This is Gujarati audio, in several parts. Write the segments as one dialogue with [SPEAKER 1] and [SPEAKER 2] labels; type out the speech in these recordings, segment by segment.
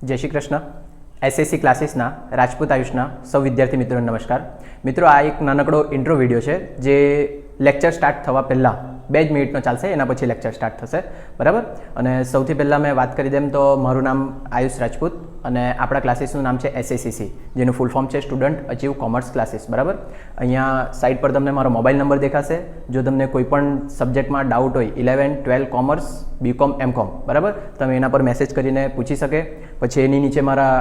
[SPEAKER 1] જય શ્રી કૃષ્ણ. એસએસસી ક્લાસીસના રાજપૂત આયુષના સૌ વિદ્યાર્થી મિત્રોને નમસ્કાર. મિત્રો, આ એક નાનકડો ઇન્ટ્રો વિડીયો છે જે લેક્ચર સ્ટાર્ટ થવા પહેલાં 2 જ મિનિટનો ચાલશે, એના પછી લેક્ચર સ્ટાર્ટ થશે, બરાબર. અને સૌથી પહેલાં મેં વાત કરી દેમ તો મારું નામ આયુષ રાજપૂત અને આપણા ક્લાસીસનું નામ છે એસએસીસી, જેનું ફૂલ ફોર્મ છે સ્ટુડન્ટ અચીવ કોમર્સ ક્લાસીસ, બરાબર. અહીંયા સાઇટ પર તમને મારો મોબાઈલ નંબર દેખાશે. જો તમને કોઈ પણ સબ્જેક્ટમાં ડાઉટ હોય 11, 12 કોમર્સ, બીકોમ, એમકોમ, બરાબર, તમે એના પર મેસેજ કરીને પૂછી શકે. પછી એની નીચે મારા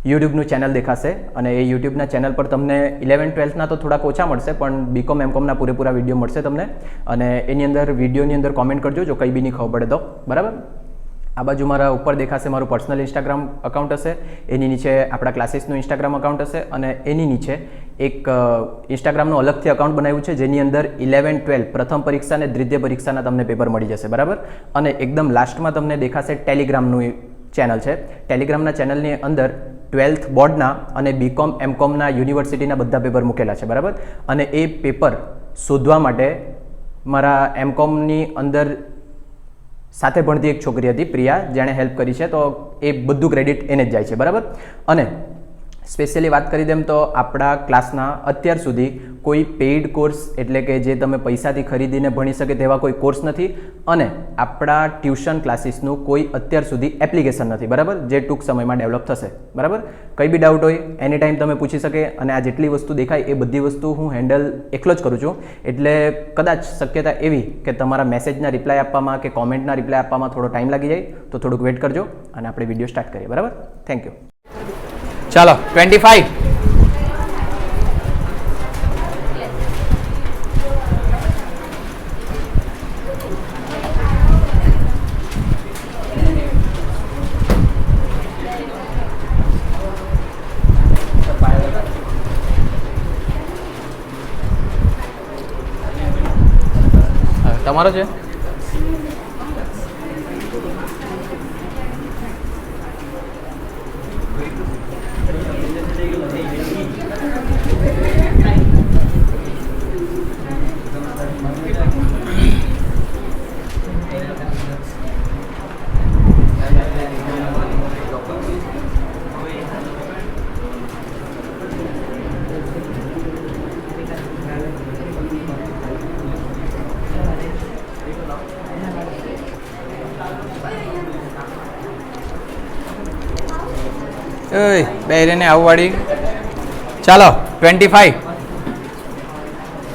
[SPEAKER 1] યુટ્યુબનું ચેનલ દેખાશે અને એ યુટ્યુબના ચેનલ પર તમને 11, 12ના તો થોડાક ઓછા મળશે, પણ બીકોમ, એમકોમના પૂરેપૂરા વિડીયો મળશે તમને. અને એની અંદર વિડીયોની અંદર કોમેન્ટ કરજો જો કંઈ બી નહીં ખબર પડે તો, બરાબર. આ બાજુ મારા ઉપર દેખાશે મારું પર્સનલ ઇન્સ્ટાગ્રામ અકાઉન્ટ હશે, એની નીચે આપણા ક્લાસીસનું ઇન્સ્ટાગ્રામ અકાઉન્ટ હશે અને એની નીચે એક ઇન્સ્ટાગ્રામનું અલગથી અકાઉન્ટ બનાવ્યું છે જેની અંદર 11, 12 પ્રથમ પરીક્ષા અને દ્વિતીય પરીક્ષાના તમને પેપર મળી જશે, બરાબર. અને એકદમ લાસ્ટમાં તમને દેખાશે ટેલિગ્રામનું ચેનલ છે. ટેલિગ્રામના ચેનલની અંદર 12th બોર્ડના અને બીકોમ, એમકોમના યુનિવર્સિટીના બધા પેપર મૂકેલા છે, બરાબર. અને એ પેપર શોધવા માટે મારા એમકોમની અંદર સાથે ભણતી એક છોકરી હતી પ્રિયા, જેણે હેલ્પ કરી છે, તો એ બધું ક્રેડિટ એને જ જાય છે, બરાબર. અને સ્પેશિયલી વાત કરી દેમ તો આપણા ક્લાસના અત્યાર સુધી કોઈ પેઇડ કોર્સ એટલે કે જે તમે પૈસાથી ખરીદીને ભણી શકે તેવા કોઈ કોર્સ નથી અને આપણા ટ્યુશન ક્લાસીસનું કોઈ અત્યાર સુધી એપ્લિકેશન નથી, બરાબર, જે ટૂંક સમયમાં ડેવલપ થશે, બરાબર. કંઈ બી ડાઉટ હોય એની ટાઈમ તમે પૂછી શકે અને આ જેટલી વસ્તુ દેખાય એ બધી વસ્તુ હું હેન્ડલ એકલો જ કરું છું. એટલે કદાચ શક્યતા એવી કે તમારા મેસેજના રિપ્લાય આપવામાં કે કોમેન્ટના રિપ્લાય આપવામાં થોડો ટાઈમ લાગી જાય, તો થોડુંક વેઇટ કરજો અને આપણે વિડીયો સ્ટાર્ટ કરીએ, બરાબર. Thank you. ચાલો 25. તમારો છે? બેરેને આવવાડી. ચાલો 25.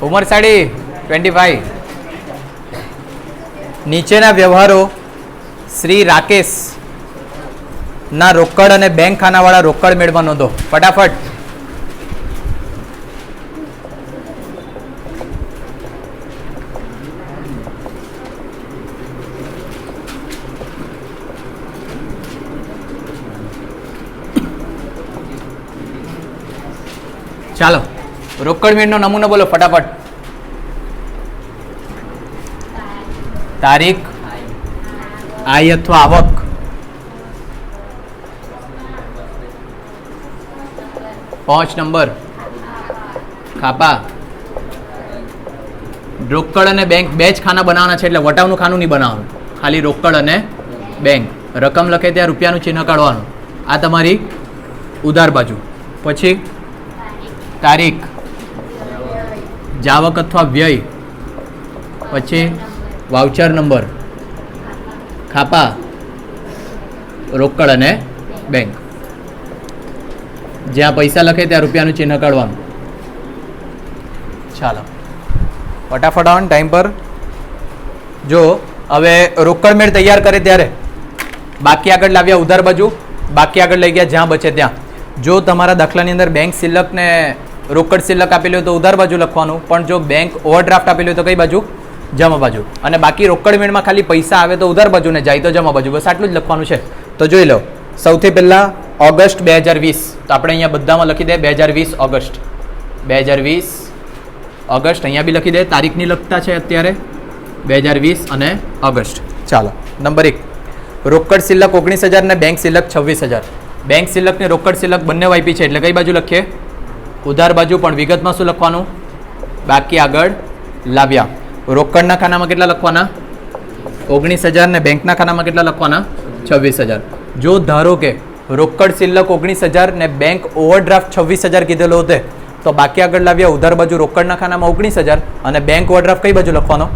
[SPEAKER 1] ઉમર સાડી 25. નીચેના વ્યવહારો શ્રી રાકેશ ના રોકડ અને બેંક ખાનાવાળા રોકડ મેળમાં નોંધો. ફટાફટ. ચાલો રોકડ મેળનો નમૂનો બોલો ફટાફટ. તારીખ, આય અથવા આવક, પાંચ નંબર, ખાપા. રોકડ અને બેંક બે જ ખાના બનાવવાના છે, એટલે વટાવનું ખાનું નહીં બનાવવાનું, ખાલી રોકડ અને બેંક. રકમ લખે ત્યાં રૂપિયાનું ચિહ્ન કાઢવાનું. આ તમારી ઉધાર બાજુ. પછી તારીખ, જાવક અથવા વ્યય, પછી વાઉચર નંબર, ખાપા, રોકડ અને બેંક. જ્યાં પૈસા લખે ત્યાં રૂપિયાનું ચિહ્ન કાઢવાનું. ચાલો ફટાફટ આવો ટાઈમ પર. જો હવે રોકડ મેળ તૈયાર કરે ત્યારે બાકી આગળ લાવ્યા ઉધાર બાજુ, બાકી આગળ લઈ ગયા જ્યાં બચે ત્યાં. જો તમારા દાખલાની અંદર બેંક સિલક ને રોકડ સિલક આપેલી હોય તો ઉધાર બાજુ લખવાનું, પણ જો બેંક ઓવરડ્રાફ્ટ આપેલી હોય તો કઈ બાજુ? જમા બાજુ. અને બાકી રોકડ મેળમાં ખાલી પૈસા આવે તો ઉધાર બાજુ ને જાય તો જમા બાજુ. બસ આટલું જ લખવાનું છે. તો જોઈ લો, સૌથી પહેલા ઓગસ્ટ 2020, તો આપણે અહીંયા બધામાં લખી દે 2020 ઓગસ્ટ. 2020 ઓગસ્ટ અહીંયા બી લખી દે, તારીખની લખતા છે અત્યારે 2020 અને ઓગસ્ટ. ચાલો નંબર 1, રોકડ સિલક 19,000 ને બેંક સિલક 26,000. બેંક સિલક ને રોકડ સિલક બંને વાપી છે એટલે કઈ બાજુ લખીએ? ઉધાર બાજુ. પણ વિગતમાં શું લખવાનું? બાકી આગળ લાવ્યા. રોકડના ખાનામાં કેટલા લખવાના? 19,000 ને બેંકના ખાનામાં કેટલા લખવાના? 26,000. જો ધારો કે રોકડ શિલ્લક 19,000 ને બેંક ઓવરડ્રાફ્ટ 26,000 કીધેલો હતો, તો બાકી આગળ લાવ્યા ઉધાર બાજુ રોકડના ખાનામાં 19,000 અને બેંક ઓવરડ્રાફ્ટ કઈ બાજુ લખવાનો?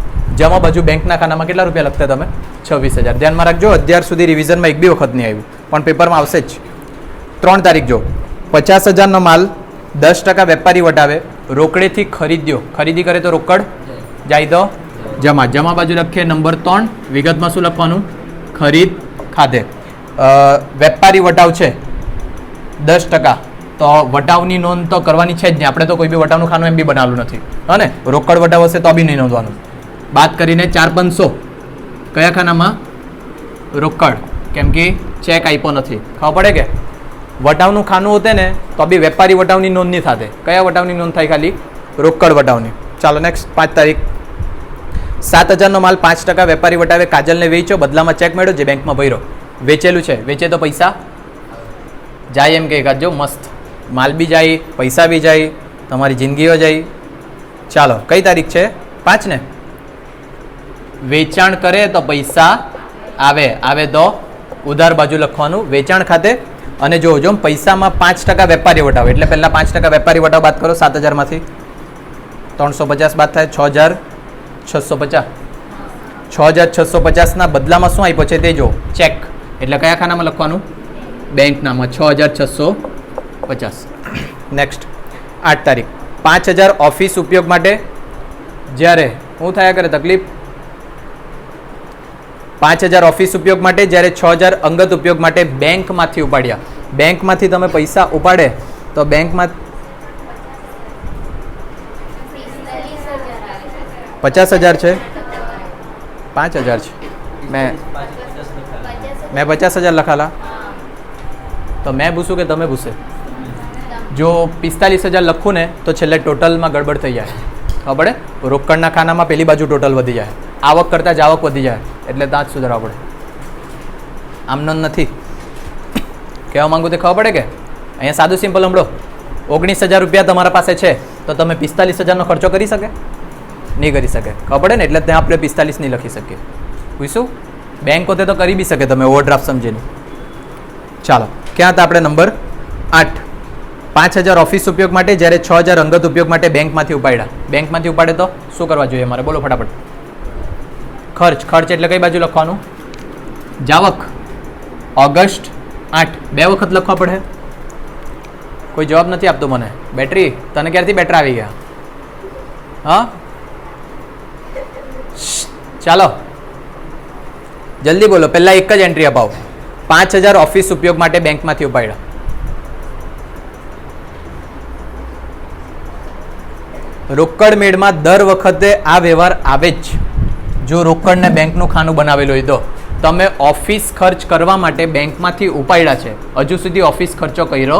[SPEAKER 1] જમા બાજુ બેંકના ખાનામાં કેટલા રૂપિયા લખતા તમે? 26,000. ધ્યાનમાં રાખજો, અત્યાર સુધી રિવિઝનમાં એક બી વખત નહીં આવ્યું, પણ પેપરમાં આવશે જ. 3 તારીખ જો 50,000નો માલ 10% વેપારી વટાવે, રોકડેથી ખરીદ્યો, ખરીદી કરે તો રોકડ જાય તો જમા. જમા બાજુ લખીએ નંબર 3. વિગતમાં શું લખવાનું? ખરીદ ખાતે. વેપારી વટાવ છે 10%, તો વટાવની નોંધ તો કરવાની છે જ નહીં. આપણે તો કોઈ બી વટાવનું ખાનું એમ બી બનાવેલું નથી, હા ને? રોકડ વટાવ હશે તો બી નહીં નોંધવાનું. બાદ કરીને 4,500 કયા ખાનામાં? રોકડ, કેમ કે ચેક આપ્યો નથી. ખબર પડે કે વટાવનું ખાનું હોતે ને તો બી વેપારી વટાવની નોંધ નહીં થશે. કયા વટાવની નોંધ થાય? ખાલી રોકડ વટાવની. ચાલો નેક્સ્ટ 5 તારીખ 7,000નો માલ 5% વેપારી વટાવે, કાજલને વેચ્યો, બદલામાં ચેક મેળવ્યો, જે બેંકમાં ભર્યો. વેચેલું છે, વેચે તો પૈસા જાય એમ કે જો મસ્ત માલ બી જાય, પૈસા બી જાય, તમારી જિંદગીઓ જાય. ચાલો કઈ તારીખ છે? 5 ને? વેચાણ કરે તો પૈસા આવે, આવે તો ઉધાર બાજુ લખવાનું વેચાણ ખાતે. અને જો પૈસામાં 5% વેપારી વટાવ, એટલે પહેલા 5% વેપારી વટાવ બાદ કરો 7,000માંથી. 350 બાદ થાય 6,650. 6,650ના બદલામાં શું આપ્યો છે તે જો ચેક, એટલે કયા ખાનામાં લખવાનું? બેંકનામાં 6,650. નેક્સ્ટ 8 તારીખ 5,000 ઓફિસ ઉપયોગ માટે, જ્યારે શું થયા કરે તકલીફ? 5,000 ઓફિસ ઉપયોગ માટે, જ્યારે 6,000 અંગત ઉપયોગ માટે બેંકમાંથી ઉપાડ્યા. બેંકમાંથી તમે પૈસા ઉપાડે તો બેંકમાં 50,000 છે, 5,000 છે. મેં 50,000 લખાલા, તો મેં પૂછું કે તમે પૂછે? જો 45,000 લખું ને તો છેલ્લે ટોટલમાં ગડબડ થઈ જાય. ખબર પડે? રોકડના ખાનામાં પેલી બાજુ ટોટલ વધી જાય, આવક કરતાં જ આવક વધી જાય, એટલે ત્યાં જ સુધારવા પડે. આમનો નથી કહેવા માંગુ તે ખબર પડે કે અહીંયા સાદું સિમ્પલ હમણો 19,000 રૂપિયા તમારા પાસે છે તો તમે 45,000નો ખર્ચો કરી શકે? નહીં કરી શકે. ખબર પડે ને? એટલે ત્યાં આપણે 45 નહીં લખી શકીએ. પૂછ્યું? બેંક હોતે તો કરી બી શકે તમે ઓવરડ્રાફ્ટ સમજીને. ચાલો ક્યાં હતા આપણે? નંબર 8. 5,000 ઓફિસ ઉપયોગ માટે, જ્યારે 6,000 અંગત ઉપયોગ માટે બેંકમાંથી ઉપાડ્યા. બેંકમાંથી ઉપાડે તો શું કરવા જોઈએ મારે? બોલો ફટાફટ. ખર્ચ. ખર્ચ એટલે કઈ બાજુ લખવાનું? જાવક. ઓગસ્ટ 8 બે વખત લખવા પડે. કોઈ જવાબ નથી આપતો મને. બેટરી તને ક્યારથી બેટર આવી ગયા? હા ચાલો જલ્દી બોલો. પહેલા એક જ એન્ટ્રી અપાવો. 5,000 ઓફિસ ઉપયોગ માટે બેંકમાંથી ઉપાડ્યા. રોકડ મેળમાં દર વખતે આ વ્યવહાર આવે જ. જો રોકડને બેંકનું ખાનું બનાવેલું હોય તો તમે ઓફિસ ખર્ચ કરવા માટે બેંકમાંથી ઉપાડ્યા છે, હજુ સુધી ઓફિસ ખર્ચો કર્યો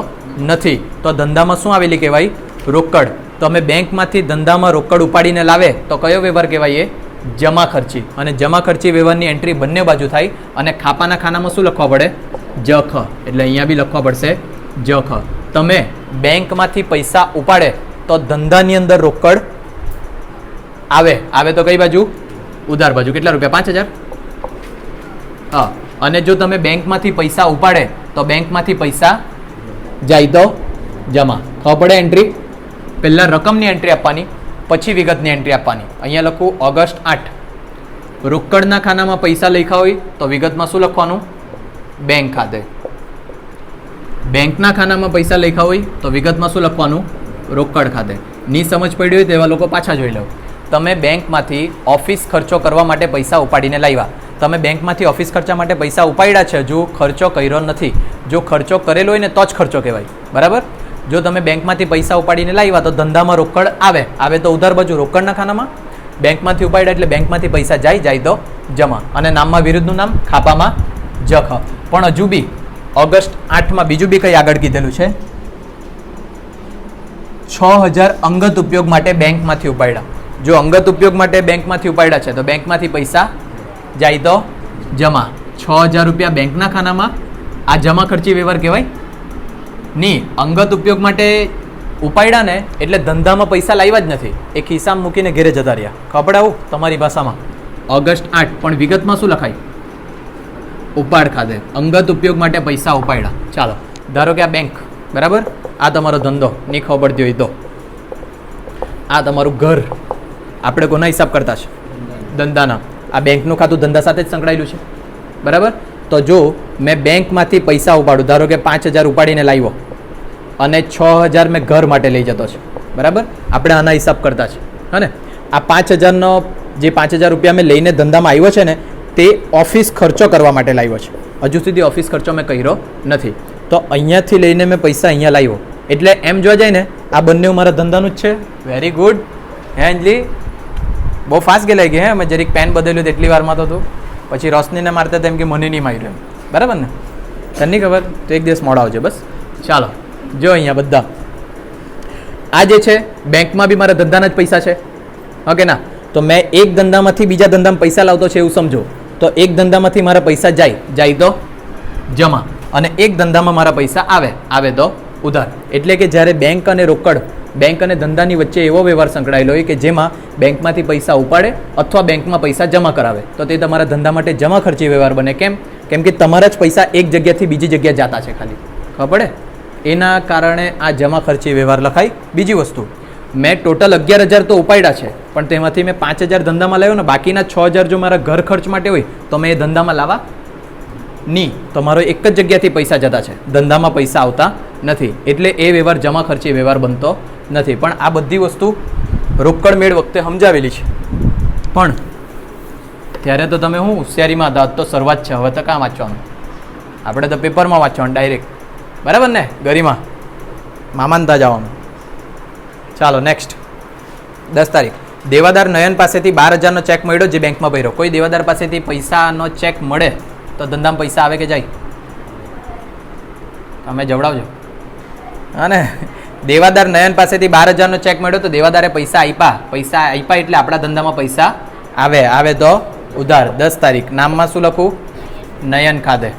[SPEAKER 1] નથી, તો ધંધામાં શું આવેલી કહેવાય? રોકડ. તમે બેંકમાંથી ધંધામાં રોકડ ઉપાડીને લાવે તો કયો વ્યવહાર કહેવાય? એ જમા ખર્ચી. અને જમા ખર્ચી વ્યવહારની એન્ટ્રી બંને બાજુ થાય. અને ખાપાના ખાનામાં શું લખવા પડે? જખ. એટલે અહીંયા બી લખવા પડશે જખ. તમે બેંકમાંથી પૈસા ઉપાડે તો ધંધાની અંદર રોકડ આવે. આવે તો કઈ બાજુ? ઉધાર બાજુ. કેટલા રૂપિયા? 5,000. હા. અને જો તમે બેંકમાંથી પૈસા ઉપાડે તો બેંકમાંથી પૈસા જાય તો જમા. ખબર પડે? એન્ટ્રી પહેલાં રકમની એન્ટ્રી આપવાની, પછી વિગતની એન્ટ્રી આપવાની. અહીંયા લખું ઓગસ્ટ 8. રોકડના ખાનામાં પૈસા લખ્યા હોય તો વિગતમાં શું લખવાનું? બેંક ખાતે. બેંકના ખાનામાં પૈસા લખ્યા હોય તો વિગતમાં શું લખવાનું? રોકડ ખાતે. ની સમજ પડી હોય તેવા લોકો પાછા જોઈ લો. તમે બેંકમાંથી ઓફિસ ખર્ચો કરવા માટે પૈસા ઉપાડીને લાવ્યા. તમે બેંકમાંથી ઓફિસ ખર્ચા માટે પૈસા ઉપાડ્યા છે, હજુ ખર્ચો કર્યો નથી. જો ખર્ચો કરેલો હોય ને તો જ ખર્ચો કહેવાય. બરાબર? જો તમે બેંકમાંથી પૈસા ઉપાડીને લાવ્યા તો ધંધામાં રોકડ આવે. આવે તો ઉધાર બાજુ રોકડના ખાનામાં. બેંકમાંથી ઉપાડ્યા એટલે બેંકમાંથી પૈસા જાય, જાય તો જમા. અને નામમાં વિરુદ્ધનું નામ, ખાપામાં જખ. પણ હજુ બી ઓગસ્ટ 8માં બીજું બી કંઈ આગળ કીધેલું છે. 6,000 અંગત ઉપયોગ માટે બેંકમાંથી ઉપાડ્યા. જો અંગત ઉપયોગ માટે બેંકમાંથી ઉપાડ્યા છે તો બેંકમાંથી પૈસા જાય તો જમા. 6,000 રૂપિયા બેંકના ખાનામાં. આ જમા ખર્ચી વ્યવહાર કહેવાય નહીં. અંગત ઉપયોગ માટે ઉપાડ્યા ને એટલે ધંધામાં પૈસા લાવ્યા જ નથી, એક હિસાબ મૂકીને ઘેરે જતા રહ્યા. ખબર આવું તમારી ભાષામાં? ઓગસ્ટ 8. પણ વિગતમાં શું લખાય? ઉપાડ ખાતે, અંગત ઉપયોગ માટે પૈસા ઉપાડ્યા. ચાલો, ધારો કે આ બેંક, બરાબર, આ તમારો ધંધો, નહીં ખબર પડતી હોય તો આ તમારું ઘર. આપણે કોના હિસાબ કરતા છે? ધંધાના. આ બેંકનું ખાતું ધંધા સાથે જ સંકળાયેલું છે, બરાબર. તો જો મેં બેંકમાંથી પૈસા ઉપાડું, ધારો કે 5,000 ઉપાડીને લાવ્યો અને 6,000 મેં ઘર માટે લઈ જતો છે, બરાબર. આપણે આના હિસાબ કરતા છે, હા ને. આ 5,000નો જે 5,000 રૂપિયા મેં લઈને ધંધામાં આવ્યો છે ને, તે ઓફિસ ખર્ચો કરવા માટે લાવ્યો છે. હજુ સુધી ઓફિસ ખર્ચો મેં કર્યો નથી. તો અહીંયાથી લઈને મેં પૈસા અહીંયા લાવ્યો, એટલે એમ જોવા જાય ને આ બંને મારા ધંધાનું જ છે. Very good. હે અંજલી, બહુ ફાસ્ટ ગયેલાઈ ગઈ. હે, મેં જરીક પેન બદલ્યું તેટલી વારમાં તો તું પછી રોશનીને મારતા તેમ કે મને નહીં માર્યું એમ, બરાબર ને? તને નહીં ખબર તો એક દિવસ મોડા આવજો બસ. ચાલો, જો અહીંયા બધા આ જે છે બેંકમાં બી મારા ધંધાના જ પૈસા છે, ઓકે ના? તો મેં એક ધંધામાંથી બીજા ધંધામાં પૈસા લાવતો છે એવું સમજો. તો એક ધંધામાંથી મારા પૈસા જાય તો જમા, અને એક ધંધામાં મારા પૈસા આવે તો ઉધાર. એટલે કે જ્યારે બેંક અને રોકડ, બેંક અને ધંધાની વચ્ચે એવો વ્યવહાર સંકળાયેલો હોય કે જેમાં બેંકમાંથી પૈસા ઉપાડે અથવા બેંકમાં પૈસા જમા કરાવે, તો તે તમારા ધંધા માટે જમા ખર્ચી વ્યવહાર બને. કેમ કે તમારા જ પૈસા એક જગ્યાથી બીજી જગ્યાએ જતા છે, ખાલી ખબર પડે? એના કારણે આ જમા ખર્ચી વ્યવહાર લખાય. બીજી વસ્તુ, મેં ટોટલ 11,000 તો ઉપાડ્યા છે, પણ તેમાંથી મેં 5,000 ધંધામાં લાવ્યો ને, બાકીના 6,000 જો મારા ઘર ખર્ચ માટે હોય તો મેં એ ધંધામાં લાવવા નહીં. તો મારો એક જ જગ્યાથી પૈસા જતા છે, ધંધામાં પૈસા આવતા નથી, એટલે એ વ્યવહાર જમા ખર્ચી વ્યવહાર બનતો નથી. પણ આ બધી વસ્તુ રોકડ મેળ વખતે સમજાવેલી છે, પણ ત્યારે તો તમે હું હોશિયારીમાં હતા, તો શરૂઆત છે, હવે તો કાં વાંચવાનું? આપણે તો પેપરમાં વાંચવાનું ડાયરેક્ટ, બરાબર ને? ગરિમા મામાનતા જવાનું. ચાલો નેક્સ્ટ. 10 તારીખ, દેવાદાર નયન પાસેથી 12,000નો ચેક મળ્યો જે બેંકમાં ભર્યો. કોઈ દેવાદાર પાસેથી પૈસાનો ચેક મળે તો ધંધામાં પૈસા આવે કે જાય? તમે જવડાવજો. હા ને? દેવાદાર નયન પાસેથી 12,000નો ચેક મળ્યો તો દેવાદારે પૈસા આપ્યા એટલે આપણા ધંધામાં પૈસા આવે તો ઉધાર. 10 તારીખ, નામમાં શું લખું? નયન ખાતે.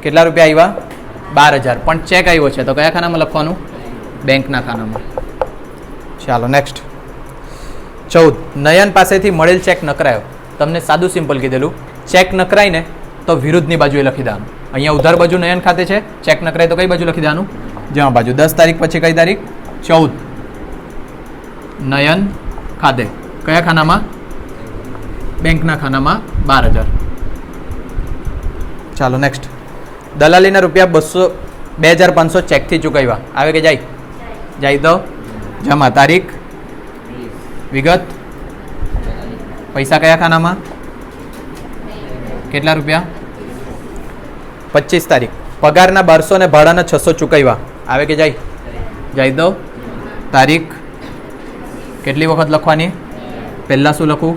[SPEAKER 1] કેટલા રૂપિયા આવ્યા? 12,000. પણ ચેક આવ્યો છે તો કયા ખાનામાં લખવાનું? બેંકના ખાનામાં. ચાલો નેક્સ્ટ. 14, નયન પાસેથી મળેલ ચેક નકરાયો. તમને સાદું સિમ્પલ કીધેલું, ચેક નકરાય ને તો વિરુદ્ધની બાજુએ લખી દેવાનું. અહીંયા ઉધાર બાજુ નયન ખાતે છે, ચેક નકરાય તો કઈ બાજુ લખી દેવાનું? જમા બાજુ. 10 તારીખ પછી કઈ તારીખ? 14, નયન ખાતે. કયા ખાનામાં? બેંકના ખાનામાં 12,000. ચાલો નેક્સ્ટ. દલાલીના રૂપિયા 2,500 ચેકથી ચૂકવ્યા. આવે કે જાય તો જમા. તારીખ, વિગત, પૈસા કયા ખાનામાં? કેટલા રૂપિયા? 25 તારીખ, પગારના 1200 ને ભાડાના 600 ચૂકવ્યા. આવે કે જાય તો તારીખ, કેટલી વખત લખવાની? પહેલાં શું લખું,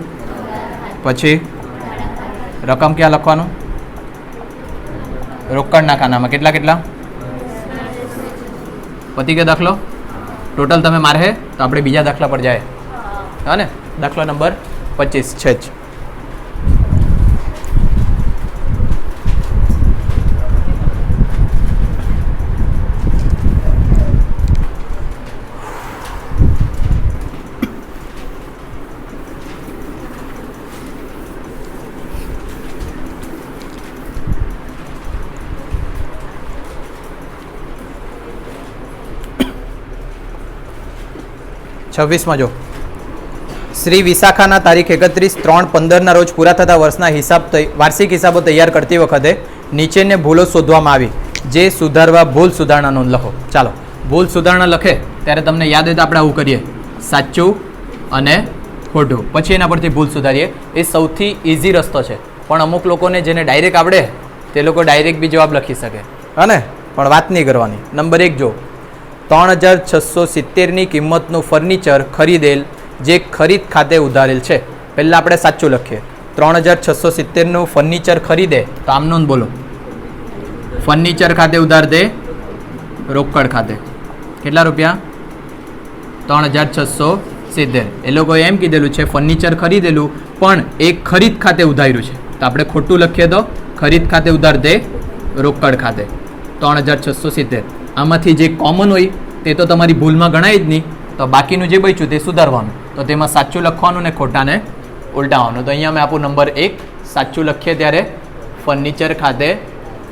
[SPEAKER 1] પછી રકમ ક્યાં લખવાનું? રોકડના ખાનામાં. કેટલા? પતિ કે દાખલો? ટોટલ તમે મારે તો આપણે બીજા દાખલા પર જાય, હા ને? દાખલો નંબર 25 છે જ. છવ્વીસમાં જો, શ્રી વિશાખાના તારીખ 31/3/15ના રોજ પૂરા થતા વર્ષના વાર્ષિક હિસાબો તૈયાર કરતી વખતે નીચેને ભૂલો શોધવામાં આવી, જે સુધારવા ભૂલ સુધારણા નોંધ લખો. ચાલો, ભૂલ સુધારણા લખે ત્યારે તમને યાદ હોય તો આપણે આવું કરીએ, સાચું અને ખોટું, પછી એના પરથી ભૂલ સુધારીએ. એ સૌથી ઇઝી રસ્તો છે, પણ અમુક લોકોને જેને ડાયરેક્ટ આવડે તે લોકો ડાયરેક્ટ બી જવાબ લખી શકે, હા ને? પણ વાત નહીં કરવાની. નંબર 1 જો, 3,670ની કિંમતનું ફર્નિચર ખરીદેલ જે ખરીદ ખાતે ઉધારેલ છે. પહેલાં આપણે સાચું લખીએ. 3,670નું ફર્નિચર ખરીદે તો આમ નોંધ બોલો, ફર્નિચર ખાતે ઉધાર દે રોકડ ખાતે. કેટલા રૂપિયા? 3,670. એ લોકોએ એમ કીધેલું છે ફર્નિચર ખરીદેલું પણ એ ખરીદ ખાતે ઉધાર્યું છે, તો આપણે ખોટું લખીએ તો ખરીદ ખાતે ઉધાર દે રોકડ ખાતે. 3,670. આમાંથી જે કોમન હોય તે તો તમારી ભૂલમાં ગણાય જ નહીં, તો બાકીનું જે બચ્યું તે સુધારવાનું. તો તેમાં સાચું લખવાનું ને ખોટાને ઉલટાવવાનું. તો અહીંયા મેં આપું નંબર 1, સાચું લખીએ ત્યારે ફર્નિચર ખાતે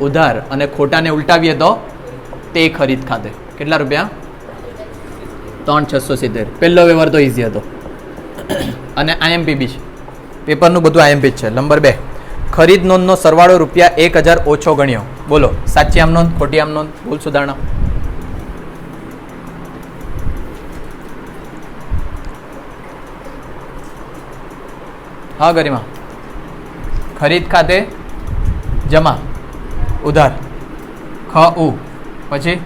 [SPEAKER 1] ઉધાર અને ખોટાને ઉલટાવીએ તો તે ખરીદ ખાતે. કેટલા રૂપિયા? 3,670. પહેલો વ્યવહાર તો ઇઝી હતો અને આઈએમપી બી છે, પેપરનું બધું આઈએમપી જ છે. નંબર 2, ખરીદ નોંધનો સરવાળો ₹1,000 ઓછો ગણ્યો. બોલો, સાચી આમ નોંધ, ખોટી આમ નોંધ, ભૂલ સુધારણા. હા ગરિમા, ખરીદ ખાતે જમા ઉધાર ખ ઉ પછી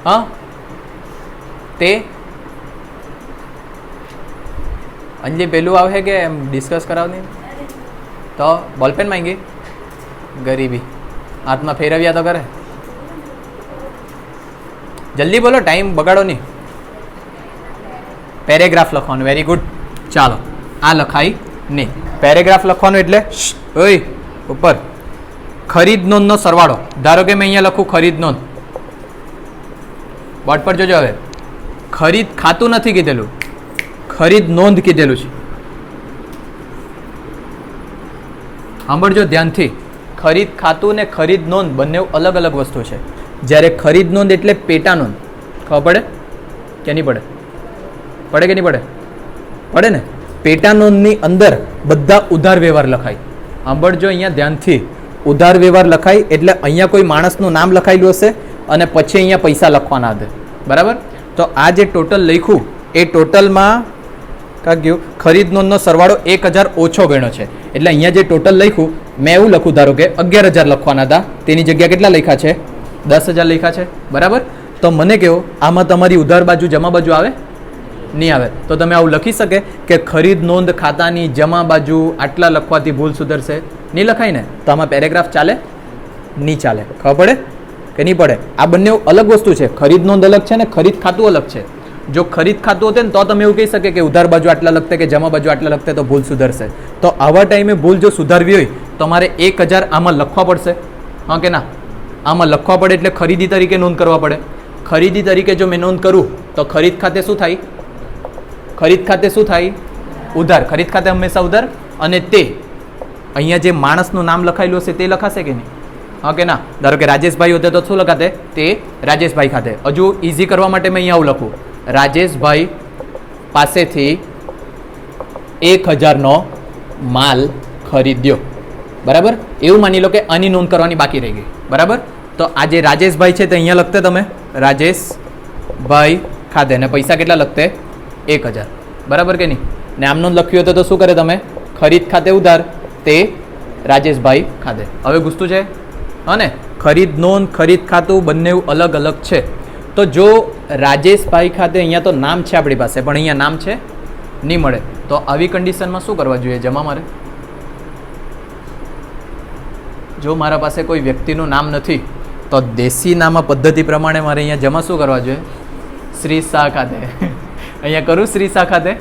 [SPEAKER 1] હા તે અંજલી પેલું આવે કે એમ ડિસ્કસ કરાવની તો બોલપેન માંગી ગરીબી હાથમાં ફેરવ્યા તો કરે. જલ્દી બોલો, ટાઈમ બગાડો નહીં. પેરેગ્રાફ લખવાનું. Very good. ચાલો, આ લખાય નહીં. પેરેગ્રાફ લખવાનું એટલે ઓય ઉપર ખરીદ નોંધનો સરવાળો. ધારો કે મેં અહીંયા લખું ખરીદ નોંધ, બોર્ડ પર જોજો. હવે ખરીદ ખાતું નથી કીધેલું, ખરીદ નોંધ કીધેલું છે. સાંભળજો ધ્યાનથી. ખરીદ ખાતું ને ખરીદ નોંધ બંને અલગ અલગ વસ્તુ છે. જ્યારે ખરીદ નોંધ એટલે પેટા નોંધ. ખબર પડે કે નહીં પડે? પડે કે નહીં પડે? પડે ને. પેટા નોંધની અંદર બધા ઉધાર વ્યવહાર લખાય. સાંભળજો અહીંયા ધ્યાનથી. ઉધાર વ્યવહાર લખાય એટલે અહીંયા કોઈ માણસનું નામ લખાયેલું હશે અને પછી અહીંયા પૈસા લખવાના હતા. બરાબર? તો આ જે ટોટલ લખ્યું એ ટોટલમાં કાં ગયું ખરીદ નોંધનો સરવાળો 1,000 ઓછો ગણ્યો છે. એટલે અહીંયા જે ટોટલ લખ્યું મેં એવું લખું, ધારો કે 11,000 લખવાના હતા, તેની જગ્યા કેટલા લખ્યા છે? 10,000 લખ્યા છે. બરાબર? તો મને કહો, આમાં તમારી ઉધાર બાજુ જમા બાજુ આવે? નહીં આવે. તો તમે આવું લખી શકે કે ખરીદ નોંધ ખાતાની જમા બાજુ આટલા લખવાથી ભૂલ સુધરશે? નહીં લખાય ને. તો આમાં પેરેગ્રાફ ચાલે? નહીં ચાલે. ખબર પડે કે નહીં પડે? આ બંને અલગ વસ્તુ છે. ખરીદ નોંધ અલગ છે ને ખરીદ ખાતું અલગ છે. જો ખરીદ ખાતું હોતે ને તો તમે એવું કહી શકે કે ઉધાર બાજુ આટલા લખતે કે જમા બાજુ આટલા લખતે તો ભૂલ સુધરશે. તો આવા ટાઈમે ભૂલ જો સુધારવી હોય તો મારે 1,000 આમાં લખવા પડશે. હા કે ના? આમાં લખવા પડે એટલે ખરીદી તરીકે નોંધ કરવા પડે. ખરીદી તરીકે જો મેં નોંધ કરું તો ખરીદ ખાતે શું થાય? ખરીદ ખાતે શું થાય? ઉધાર. ખરીદ ખાતે હંમેશા ઉધાર. અને તે અહીંયા જે માણસનું નામ લખાયેલું હશે તે લખાશે કે નહીં? હા કે ના? ધારો કે રાજેશભાઈ હોતે તો શું લખાતે? તે રાજેશભાઈ ખાતે. હજુ ઇઝી કરવા માટે મેં અહીંયા આવું લખું, રાજેશભાઈ પાસેથી 1,000નો માલ ખરીદ્યો. બરાબર? એવું માની લો કે આની નોંધ કરવાની બાકી રહી ગઈ. બરાબર? તો આ જે રાજેશભાઈ છે તે અહીંયા લખતે તમે રાજેશભાઈ ખાતે, અને પૈસા કેટલા લખતે? 1,000. બરાબર કે નહીં? ને આમ નોંધ લખ્યું હતું તો શું કરે તમે? ખરીદ ખાતે ઉધાર, તે રાજેશભાઈ ખાતે. હવે ગુસ્તું છે હા ને? ખરીદ નોંધ ખરીદ ખાતું બંને અલગ અલગ છે. તો જો રાજેશભાઈ ખાતે અહીંયા તો નામ છે આપણી પાસે, પણ અહીંયા નામ છે નહીં મળે, તો આવી કન્ડિશનમાં શું કરવા જોઈએ? જમા મારે. જો મારા પાસે કોઈ વ્યક્તિનું નામ નથી તો દેશી નામા પદ્ધતિ પ્રમાણે મારે અહીંયા જમા શું કરવા જોઈએ? શ્રી શાહ ખાતે. અહીંયા કરું શ્રી શાહ ખાતે.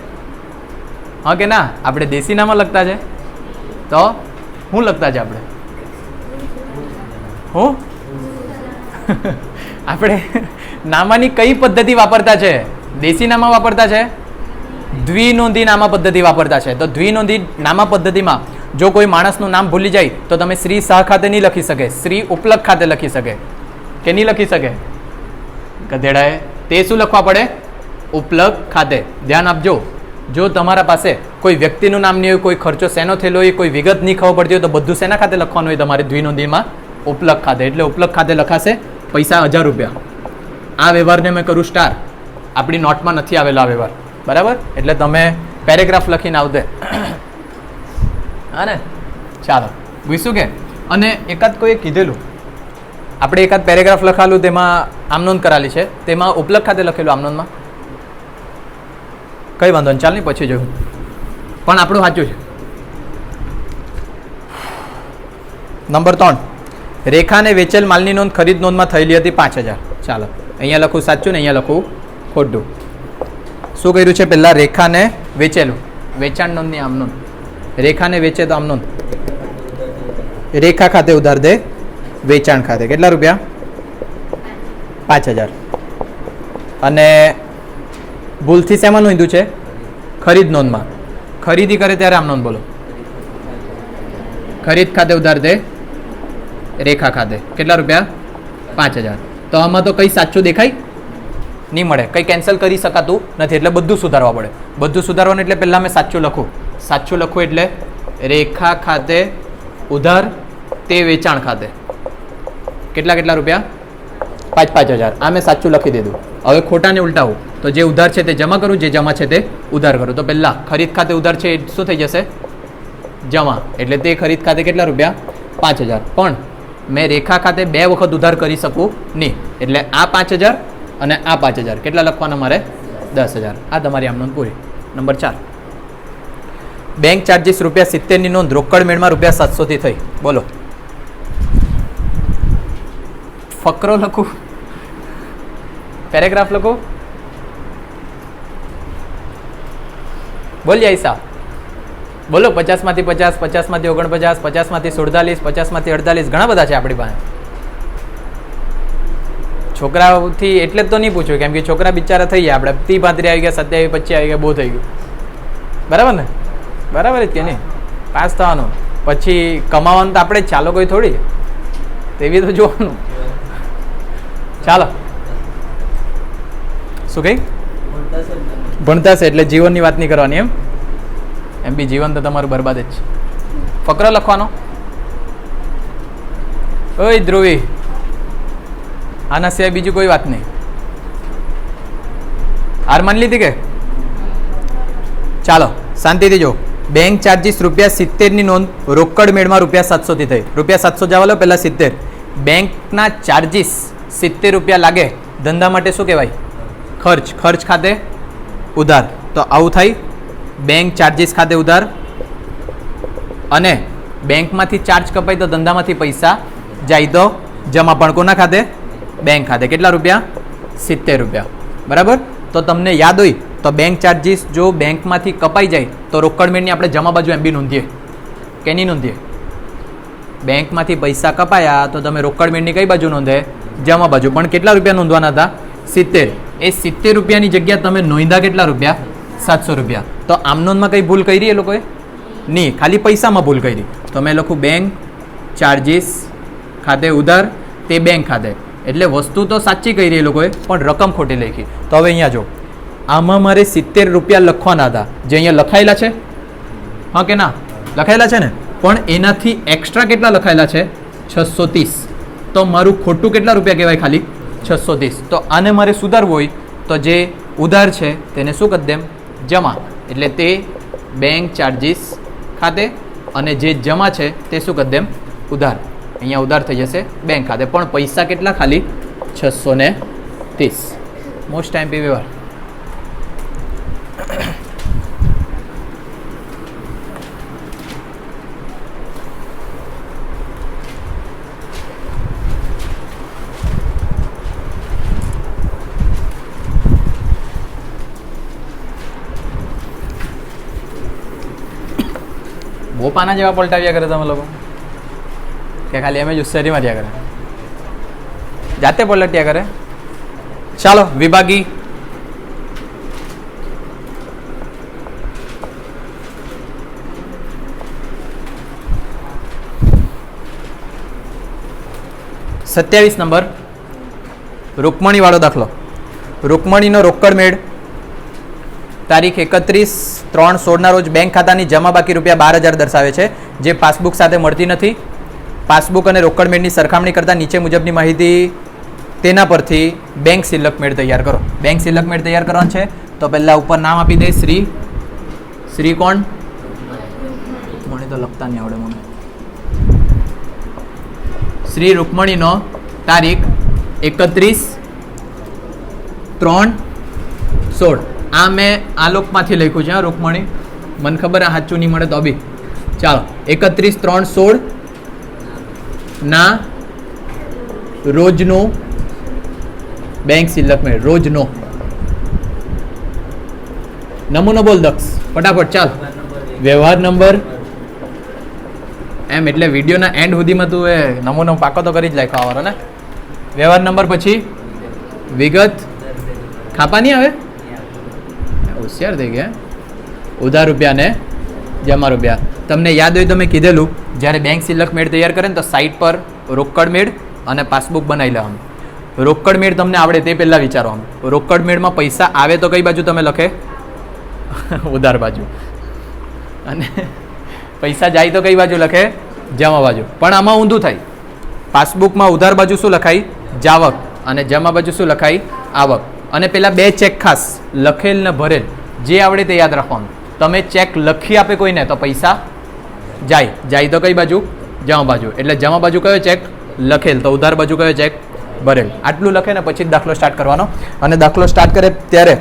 [SPEAKER 1] હા કે ના? આપણે દેશી નામા લખતા છે તો શું લખતા છે આપણે? હું આપણે નામાની કઈ પદ્ધતિ વાપરતા છે? દેશી નામા વાપરતા છે? દ્વિનોંધી નામા પદ્ધતિ વાપરતા છે. તો દ્વિનોંધી નામા પદ્ધતિમાં જો કોઈ માણસનું નામ ભૂલી જાય તો તમે શ્રી શાહ ખાતે નહીં લખી શકે, શ્રી ઉપલક ખાતે લખી શકે કે નહીં લખી શકે? ગધેડાએ તે શું લખવા પડે? ઉપલક ખાતે. ધ્યાન આપજો, જો તમારા પાસે કોઈ વ્યક્તિનું નામ નહીં હોય, કોઈ ખર્ચો શેનો થયેલો હોય, કોઈ વિગત નહીં ખબર પડતી હોય તો બધું શેના ખાતે લખવાનું હોય તમારે? દ્વિનોંધીમાં ઉપલક ખાતે. એટલે ઉપલક ખાતે લખાશે પૈસા 1,000 રૂપિયા. આ વ્યવહારને મેં કરું સ્ટાર. આપણી નોટમાં નથી આવેલો આ વ્યવહાર. બરાબર? એટલે તમે પેરેગ્રાફ લખીને આવતે. હા ને? ચાલો પૂછ્યું કે? અને એકાદ કોઈએ કીધેલું આપણે એકાદ પેરેગ્રાફ લખાલું તેમાં આમનોંધ કરાલી છે, તેમાં ઉપલક ખાતે લખેલું આમનોંધમાં. કઈ વાંધો નહીં, ચાલ નહીં પછી જોયું, પણ આપણું સાચું છે. નંબર 3, રેખાને વેચેલ માલની નોંધ ખરીદ નોંધમાં થયેલી હતી 5,000. ચાલો અહીંયા લખું સાચું ને અહીંયા લખું ખોટું. શું કર્યું છે? પહેલાં રેખાને વેચેલું, વેચાણ નોંધની આમ નોંધ. રેખાને વેચે તો આમ નોંધ. રેખા ખાતે ઉધાર દે, વેચાણ ખાતે. કેટલા રૂપિયા? 5,000. અને ભૂલથી શેમાં નોંધ્યું છે? ખરીદ નોંધમાં. ખરીદી કરે ત્યારે આમ નોંધ બોલો. ખરીદ ખાતે ઉધાર દે રેખા ખાતે કેટલા રૂપિયા 5000. તો આમાં તો કંઈ સાચું દેખાય નહીં મળે, કંઈ કેન્સલ કરી શકાતું નથી, એટલે બધું સુધારવા પડે. બધું સુધારવાનું એટલે પહેલાં મેં સાચું લખું એટલે રેખા ખાતે ઉધાર તે વેચાણ ખાતે કેટલા રૂપિયા 5000. આ મેં સાચું લખી દીધું. હવે ખોટાને ઉલટાવું તો જે ઉધાર છે તે જમા કરું, જે જમા છે તે ઉધાર કરું. તો પહેલાં ખરીદ ખાતે ઉધાર છે એ શું થઈ જશે જમા, એટલે તે ખરીદ ખાતે કેટલા રૂપિયા 5000. પણ મેં રેખા ખાતે 2 વખત ઉધાર કરી શકું નહીં, એટલે આ 5000 અને આ 5000 કેટલા લખવાના મારે 10000. આ તમારી આમ નોંધ પૂરી. નંબર 4 બેંક ચાર્જીસ ₹70 ની નોંધ રોકડ મેળમાં ₹700 થી થઈ. બોલો ફકરો લખું પેરેગ્રાફ લખો બોલ આઈસા બોલો. 50 માંથી 50, 50 માંથી 49, 50 માંથી 47, 50 માંથી 48 ઘણા બધા છે આપણી પાસે. છોકરાઓથી એટલે જ તો નહીં પૂછ્યું, કેમ કે છોકરા બિચારા થઈ ગયા આપણે 30 35 આવી ગયા, 27 25 આવી ગયા, બહુ થઈ ગયું. બરાબર ને? બરાબર જ કે નહીં? પાસ થવાનું પછી કમાવાનું તો આપણે જ, ચાલો કોઈ થોડી તેવી તો જોવાનું. ચાલો શું કહી ભણતા છે એટલે જીવનની વાત નહીં કરવાની. એમ બી જીવન તો તમારું બરબાદ જ છે. ફકરો લખવાનો. ઓય ધ્રુવી, આના સિવાય બીજું કોઈ વાત નહીં. હાર માની લીધી કે? ચાલો શાંતિથી જો. બેંક ચાર્જીસ ₹70 ની નોંધ રોકડ મેળમાં ₹700 થી થઈ. ₹700 જવા લો, પહેલા 70. બેંકના ચાર્જીસ ₹70 લાગે, ધંધા માટે શું કહેવાય? ખર્ચ. ખર્ચ ખાતે ઉધાર. તો આવું થાય. બેંક ચાર્જીસ ખાતે ઉધાર, અને બેંકમાંથી ચાર્જ કપાય તો ધંધામાંથી પૈસા જાય તો જમા. પણ કોના ખાતે? બેંક ખાતે. કેટલા રૂપિયા? ₹70. બરાબર. તો તમને યાદ હોય તો બેંક ચાર્જીસ જો બેંકમાંથી કપાઈ જાય તો રોકડ મેળની આપણે જમા બાજુ એમ બી નોંધીએ કે નહીં નોંધીએ? બેંકમાંથી પૈસા કપાયા તો તમે રોકડ મેળની કઈ બાજુ નોંધે? જમા બાજુ. પણ કેટલા રૂપિયા નોંધવાના હતા? 70. એ ₹70 ની જગ્યા તમે નોંધ્યા કેટલા રૂપિયા? ₹700. તો આમ નોંધમાં કઈ ભૂલ કરી એ લોકોએ? નહીં, ખાલી પૈસામાં ભૂલ કરી. તો મેં લખું બેંક ચાર્જીસ ખાતે ઉધાર તે બેંક ખાતે, એટલે વસ્તુ તો સાચી કરી એ લોકોએ પણ રકમ ખોટી લખી. તો હવે અહીંયા જો, આમાં મારે ₹70 લખવાના હતા, જે અહીંયા લખાયેલા છે. હા કે ના? લખાયેલા છે ને? પણ એનાથી એક્સ્ટ્રા કેટલા લખાયેલા છે? 630. તો મારું ખોટું કેટલા રૂપિયા કહેવાય? ખાલી 630. તો આને મારે સુધારવું હોય તો જે ઉધાર છે તેને શું કરી દેમ? જમા. એટલે તે બેંક ચાર્જીસ ખાતે, અને જે જમા છે તે શું કરી દેમ? ઉધાર. અહીંયા ઉધાર થઈ જશે બેંક ખાતે. પણ પૈસા કેટલા? ખાલી 630. મોસ્ટ ટાઈમ પી વ્યવહાર. બહુ પાના જેવા પલટાવ્યા કરે તમે લોકો કે ખાલી અમે જ ઉત્સાહમાં થયા કરે? જાતે પલટ્યા કરે. ચાલો વિભાગી. સત્યાવીસ નંબર રૂકમણી વાળો દાખલો. રૂકમણીનો રોકડ મેળ તારીખ 31/3/16 રોજ બેંક ખાતાની જમા બાકી ₹12,000 દર્શાવે છે, જે પાસબુક સાથે મળતી નથી. પાસબુક અને રોકડ મેળની સરખામણી કરતાં નીચે મુજબની માહિતી તેના પરથી બેંક સિલક મેળ તૈયાર કરો. બેંક સિલક મેળ તૈયાર કરવાનું છે તો પહેલાં ઉપર નામ આપી દે. શ્રી કોણ? મને તો લખતા નહીં આવડે મને. શ્રી રૂકમણીનો તારીખ 31/3/16. આ મેં આલોકમાંથી લખ્યું છે. રૂકમણી મને ખબર આ સાચું નહીં મળે તો બી ચાલો. 31/3/16 ના રોજનો બેંક સિલક મેળ. રોજનો નમૂનો બોલ દક્ષ ફટાફટ. ચાલ વ્યવહાર નંબર એમ એટલે વિડીયોના એન્ડ સુધીમાં તું એ નમૂનો પાકો તો કરી જ લખવા વાળો ને. વ્યવહાર નંબર પછી વિગત ખાપા નહીં આવે. હોશિયાર થઈ ગયા. ઉધાર રૂપિયા ને જમા રૂપિયા. તમને યાદ હોય તો મેં કીધેલું જ્યારે બેંક સિલક મેળ તૈયાર કરે ને તો સાઈડ પર રોકડ મેળ અને પાસબુક બનાવી લેવાનું. રોકડ મેળ તમને આવડે તે પહેલાં વિચારવાનું. રોકડ મેળમાં પૈસા આવે તો કઈ બાજુ તમે લખે? ઉધાર બાજુ. અને પૈસા જાય તો કઈ બાજુ લખે? જમા બાજુ. પણ આમાં ઊંધું થાય. પાસબુકમાં ઉધાર બાજુ શું લખાય? જાવક. અને જમા બાજુ શું લખાય? આવક. અને પેલા બે ચેક ખાસ લખેલ ને ભરેલ જે આવડે તે યાદ રાખવાનું. તમે ચેક લખી આપે કોઈને તો પૈસા જાય. જાય તો કઈ બાજુ? જમા બાજુ. એટલે જમા બાજુ કયો ચેક? લખેલ. તો ઉધાર બાજુ કયો ચેક? ભરેલ. આટલું લખે ને પછી દાખલો સ્ટાર્ટ કરવાનો. અને દાખલો સ્ટાર્ટ કરે ત્યારે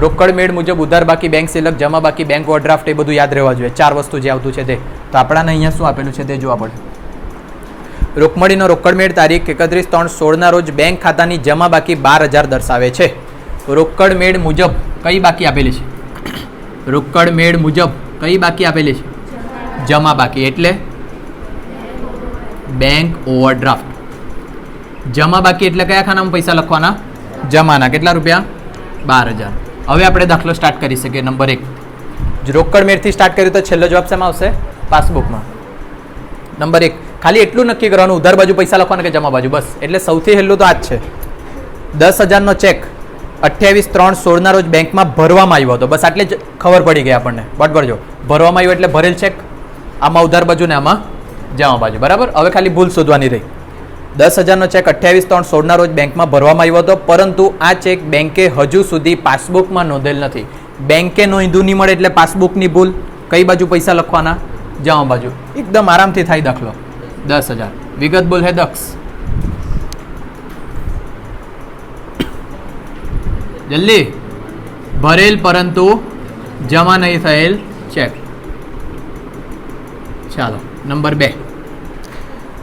[SPEAKER 1] રોકડ મેળ મુજબ ઉધાર બાકી, બેંક સિલક, જમા બાકી, બેંક ઓવરડ્રાફ્ટ એ બધું યાદ રહેવા જોઈએ. 4 વસ્તુ જે આવતું છે તે. તો આપણાને અહીંયા શું આપેલું છે તે જોવા પડે. રોકમડીનો રોકડ મેળ તારીખ 31/3/16 રોજ બેંક ખાતાની જમા બાકી 12,000 દર્શાવે છે. રોકડ મેળ મુજબ કઈ બાકી આપેલી છે? રોકડ મેળ મુજબ કઈ બાકી આપેલી છે? જમા બાકી. એટલે બેંક ઓવરડ્રાફ્ટ. જમા બાકી એટલે કયા ખાનામાં પૈસા લખવાના? જમાના. કેટલા રૂપિયા? 12,000. હવે આપણે દાખલો સ્ટાર્ટ કરી શકીએ. નંબર 1 રોકડ મેળથી સ્ટાર્ટ કર્યું તો છેલ્લો જવાબ શેમાં આવશે? પાસબુકમાં. નંબર 1 ખાલી એટલું નક્કી કરવાનું ઉધાર બાજુ પૈસા લખવાના કે જમા બાજુ, બસ. એટલે સૌથી પહેલું તો આ જ છે. 10,000નો ચેક 28/3/16 રોજ બેંકમાં ભરવામાં આવ્યો હતો. બસ આટલે જ ખબર પડી ગઈ આપણને. બરાબર જો ભરવામાં આવ્યો એટલે ભરેલ ચેક. આમાં ઉધાર બાજુ ને આમાં જમા બાજુ. બરાબર. હવે ખાલી ભૂલ શોધવાની રહી. 10,000નો ચેક 28/3/16 રોજ બેંકમાં ભરવામાં આવ્યો હતો, પરંતુ આ ચેક બેંકે હજુ સુધી પાસબુકમાં નોંધેલ નથી. બેંકે નોંધ્યું નહીં મળે એટલે પાસબુકની ભૂલ. કઈ બાજુ પૈસા લખવાના? જમા બાજુ. એકદમ આરામથી થાય દાખલો. 10,000. વિગત બોલ હે દક્ષ. જલ્દી. ભરેલ પરંતુ જમા નહીં થયેલ ચેક. ચાલો નંબર 2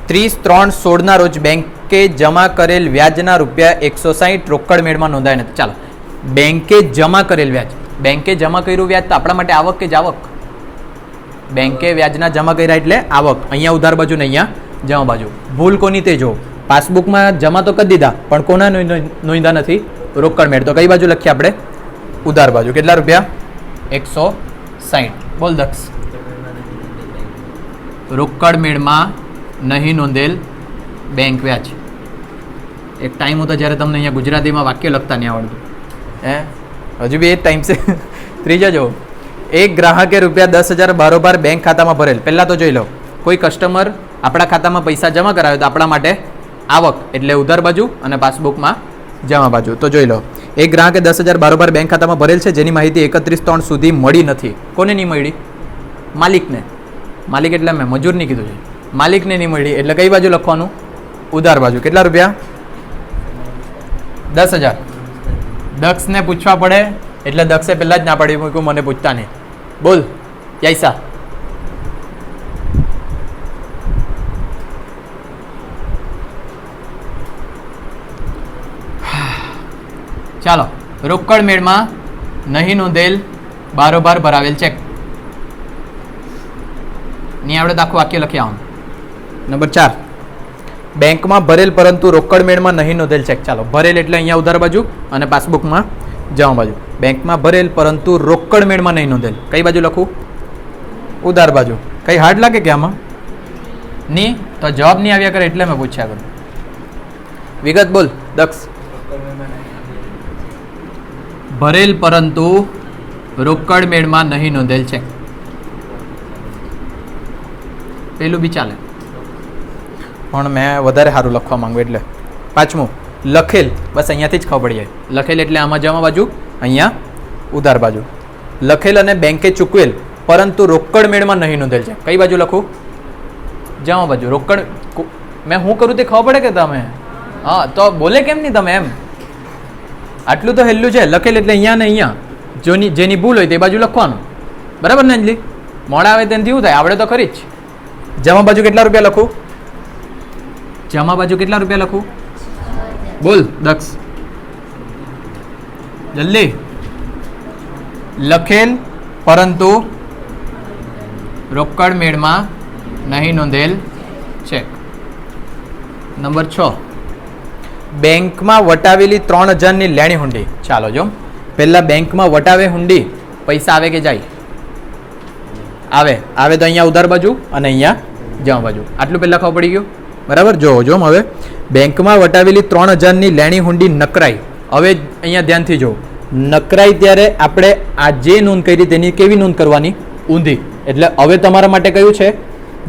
[SPEAKER 1] 30/3/16 રોજ બેંકે જમા કરેલ વ્યાજના ₹160 રોકડ મેળમાં નોંધાય નથી. ચાલો બેંકે જમા કરેલ વ્યાજ. બેંકે જમા કર્યું વ્યાજ તો આપણા માટે આવક કે જાવક? બેંકે વ્યાજના જમા કર્યા એટલે આવક. અહીંયા ઉધાર બાજુ ને અહીંયા જમા બાજુ. ભૂલ કોની તે જો. પાસબુકમાં જમા તો કરી દીધા પણ કોના નોંધ્યા નથી? રોકડ મેળ. તો કઈ બાજુ લખીએ આપણે? ઉધાર બાજુ. કેટલા રૂપિયા? 160. બોલ દક્ષ. રોકડ મેળમાં નહીં નોંધેલ બેંક વ્યાજ. એક ટાઈમ હતો જ્યારે તમને અહીંયા ગુજરાતીમાં વાક્ય લખતા નહીં આવડતું. હજુ બી એ જ ટાઈમ છે. ત્રીજો જો. એક ગ્રાહકે ₹10,000 બારોબાર બેંક ખાતામાં ભરેલ. પહેલાં તો જોઈ લો, કોઈ કસ્ટમર આપણા ખાતામાં પૈસા જમા કરાવે તો આપણા માટે આવક એટલે ઉધાર બાજુ અને પાસબુકમાં જમા બાજુ. તો જોઈ લો, એક ગ્રાહકે 10,000 બારોબાર બેંક ખાતામાં ભરેલ છે, જેની માહિતી 31/3 સુધી મળી નથી. કોને નહીં મળી? માલિકને. માલિક એટલે મેં મજૂરની કીધું છે. માલિકને નહીં મળી એટલે કઈ બાજુ લખવાનું? ઉધાર બાજુ. કેટલા રૂપિયા? 10,000. દક્ષને પૂછવા પડે એટલે દક્ષે પહેલાં જ ના પાડી મૂક્યું, મને પૂછતા નહીં. બોલ યૈસા. ચાલો રોકડ મેળમાં નહીં નોંધેલ બારોબાર ભરાવેલ ચેક. નહીં આવડે તો આખું વાક્ય લખી આવવાનું. નંબર 4 બેંકમાં ભરેલ પરંતુ રોકડ મેળમાં નહીં નોંધેલ ચેક. ચાલો ભરેલ એટલે અહીંયા ઉધાર બાજુ અને પાસબુકમાં જમા બાજુ. બેંકમાં ભરેલ પરંતુ રોકડ મેળમાં નહીં નોંધેલ. કઈ બાજુ લખું? ઉધાર બાજુ. કઈ હાર્ડ લાગે કે આમાં? નહીં તો જવાબ નહીં આવ્યા કરે એટલે મેં પૂછ્યા કરું. વિગત બોલ દક્ષ. ભરેલ પરંતુ રોકડ મેળમાં નહીં નોંધેલ ચેક. પેલું બી ચાલે પણ મેં વધારે સારું લખવા માંગુ એટલે. 5મું લખેલ. બસ અહીંયાથી જ ખબર પડી જાય. લખેલ એટલે આમાં જમા બાજુ, અહીંયા ઉધાર બાજુ. લખેલ અને બેંકે ચૂકવેલ પરંતુ રોકડ મેળમાં નહીં નોંધેલ છે. કઈ બાજુ લખું? જમા બાજુ. રોકડ મેં શું કરું તે ખબર પડે કે તમે? હા તો બોલે કેમ નહીં તમે એમ? આટલું તો હેલ્લું છે. લખેલ એટલે અહીંયા ને અહીંયા. જેની ભૂલ હોય તે બાજુ લખવાનું. બરાબર ને અંજલિ? મોડા આવે તેનાથી શું થાય? આવડે તો ખરી જ. જમા બાજુ કેટલા રૂપિયા લખું? જમા બાજુ કેટલા રૂપિયા લખું? બોલ દક્ષ જલ્દી. લખેલ પરંતુ રોકડ મેળમાં નહીં નોંધેલ ચેક. નંબર 6 બેંકમાં વટાવેલી 3,000ની લેણી હુંડી. ચાલો જો પહેલા બેંકમાં વટાવે હુંડી પૈસા આવે કે જાય? આવે આવે તો અહીંયા ઉધાર બાજુ અને અહીંયા જમા બાજુ. આટલું પહેલાં ખબર પડી ગયું બરાબર. જો હવે બેંકમાં વટાવેલી 3000ની લેણી હુંડી નકરાઈ. હવે અહીંયા ધ્યાનથી જો નકરાઈ ત્યારે આપણે આ જે નોંધ કરી તેની કેવી નોંધ કરવાની? ઊંધી. એટલે હવે તમારા માટે કયું છે?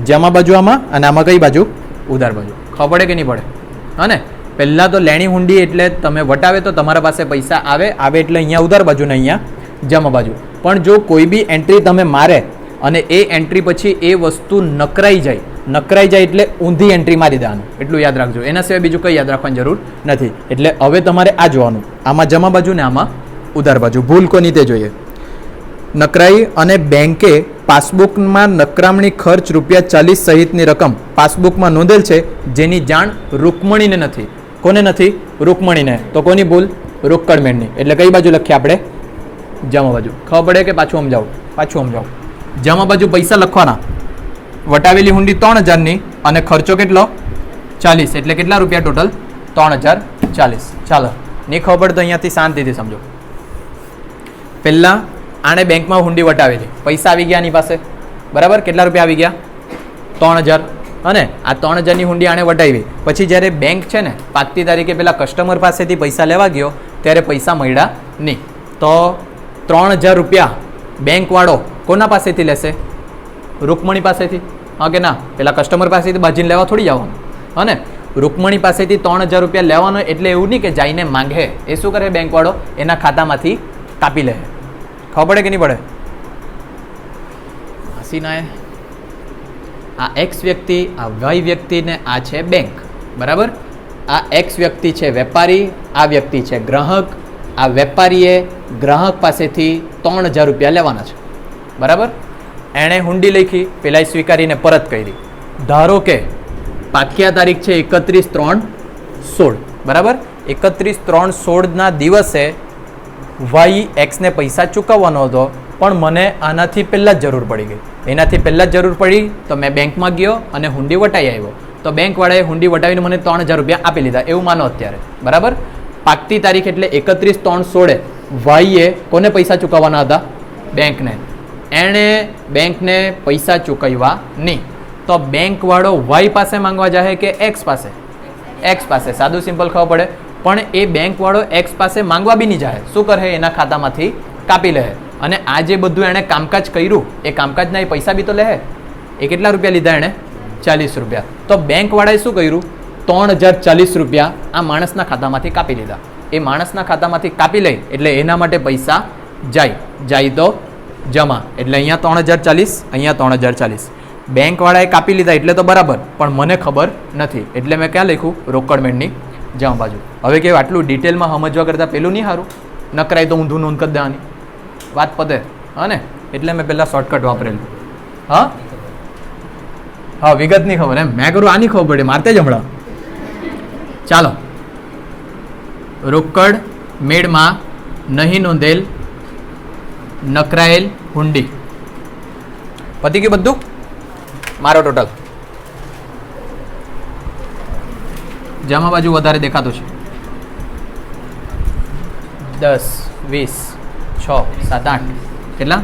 [SPEAKER 1] જમા બાજુ આમાં અને આમાં કઈ બાજુ? ઉધાર બાજુ. ખબર પડે કે નહીં પડે? હા ને. પહેલાં તો લેણી હુંડી એટલે તમે વટાવે તો તમારા પાસે પૈસા આવે એટલે અહીંયા ઉધાર બાજુ ને અહીંયા જમા બાજુ. પણ જો કોઈ બી એન્ટ્રી તમે મારે અને એ એન્ટ્રી પછી એ વસ્તુ નકરાઈ જાય એટલે ઊંધી એન્ટ્રી મારી દેવાનું. એટલું યાદ રાખજો. એના સિવાય બીજું કંઈ યાદ રાખવાની જરૂર નથી. એટલે હવે તમારે આ જોવાનું, આમાં જમા બાજુ ને આમાં ઉધાર બાજુ. ભૂલ કોની તે જોઈએ. નકરાઈ અને બેંકે પાસબુકમાં નકરામણી ખર્ચ ₹40 સહિતની રકમ પાસબુકમાં નોંધેલ છે, જેની જાણ રૂકમણીને નથી. કોને નથી? રૂકમણીને. તો કોની ભૂલ? રોકડ મેળની. એટલે કઈ બાજુ લખીએ આપણે? જમા બાજુ. ખબર પડે કે પાછું સમજાવું? જમા બાજુ પૈસા લખવાના. વટાવેલી હુંડી 3000ની અને ખર્ચો કેટલો? 40. એટલે કેટલા રૂપિયા ટોટલ? 3040. ચાલો, નહીં ખબર પડે તો અહીંયાથી શાંતિથી સમજો. પહેલાં આણે બેંકમાં હુંડી વટાવેલી, પૈસા આવી ગયા આની પાસે બરાબર. કેટલા રૂપિયા આવી ગયા? 3000. અને આ 3000ની હુંડી આણે વટાવી. પછી જ્યારે બેંક છે ને પાકતી તારીખે પેલા કસ્ટમર પાસેથી પૈસા લેવા ગયો ત્યારે પૈસા મળ્યા નહીં. તો 3000 રૂપિયા બેંકવાળો કોના પાસેથી લેશે? રૂકમણી પાસેથી. હા કે ના? પેલા કસ્ટમર પાસેથી બાજીને લેવા થોડી જવાનું. હા ને. રૂકમણી પાસેથી 3000 રૂપિયા લેવાનો એટલે એવું નહીં કે જઈને માંગે. એ શું કરે બેંકવાળો? એના ખાતામાંથી કાપી લે. ખબર પડે કે નહીં પડે? હસીનાએ આ એક્સ વ્યક્તિ, આ વાય વ્યક્તિને આ છે બેંક બરાબર. આ એક્સ વ્યક્તિ છે વેપારી, આ વ્યક્તિ છે ગ્રાહક. આ વેપારીએ ગ્રાહક પાસેથી 3000 રૂપિયા લેવાના છે બરાબર. એણે હુંડી લખી, પેલા સ્વીકારીને પરત કરી. ધારો કે પાક્યા તારીખ છે 31/3/16 બરાબર. 31/3/16ના દિવસે વાય એક્સને પૈસા ચૂકવવાનો હતો, પણ મને આનાથી પહેલાં જ જરૂર પડી ગઈ. એનાથી પહેલાં જ જરૂર પડી તો મેં બેંકમાં ગયો અને હુંડી વટાઈ આવ્યો. તો બેંકવાળાએ હુંડી વટાવીને મને 3000 રૂપિયા આપી લીધા એવું માનો અત્યારે બરાબર. પાકતી તારીખ એટલે 31/3/16 વાયએ કોને પૈસા ચૂકવવાના હતા? બેંકને. એણે બેંકને પૈસા ચૂકવ્યા નહીં. તો બેંકવાળો વાય પાસે માંગવા જાય કે એક્સ પાસે? એક્સ પાસે. સાદું સિમ્પલ ખબર પડે. પણ એ બેંકવાળો એક્સ પાસે માંગવા બી નહીં જાય. શું કરે? એના ખાતામાંથી કાપી લે. અને આ જે બધું એણે કામકાજ કર્યું એ કામકાજના એ પૈસા બી તો લે. એ કેટલા રૂપિયા લીધા એણે? 40 રૂપિયા. તો બેંકવાળાએ શું કર્યું? 3040 રૂપિયા આ માણસના ખાતામાંથી કાપી લીધા. એ માણસના ખાતામાંથી કાપી લઈ એટલે એના માટે પૈસા જાય તો જમા. એટલે અહીંયા 3040, અહીંયા 3040. બેંકવાળાએ કાપી લીધા એટલે તો બરાબર, પણ મને ખબર નથી એટલે મેં ક્યાં લખ્યું? રોકડ મેળની જમા બાજુ. હવે કેવું આટલું ડિટેલમાં સમજવા કરતાં પેલું નહીં સારું? નકરાય તો ઊંધું નોંધ કરી દેવાની, વાત પતે. હા ને. એટલે મેં પહેલાં શોર્ટકટ વાપરેલું. હા વિગત નહીં ખબર એમ. મેં કરું આની ખબર પડે મારતે જ હમણાં. ચાલો. રોકડ મેળમાં નહીં નોંધેલ નકરાયેલ હુંડી. પતી ગયું બધું? મારો ટોટલ જમા બાજુ વધારે દેખાતું છે. 10, 20, 6, 7, 8 કેટલા?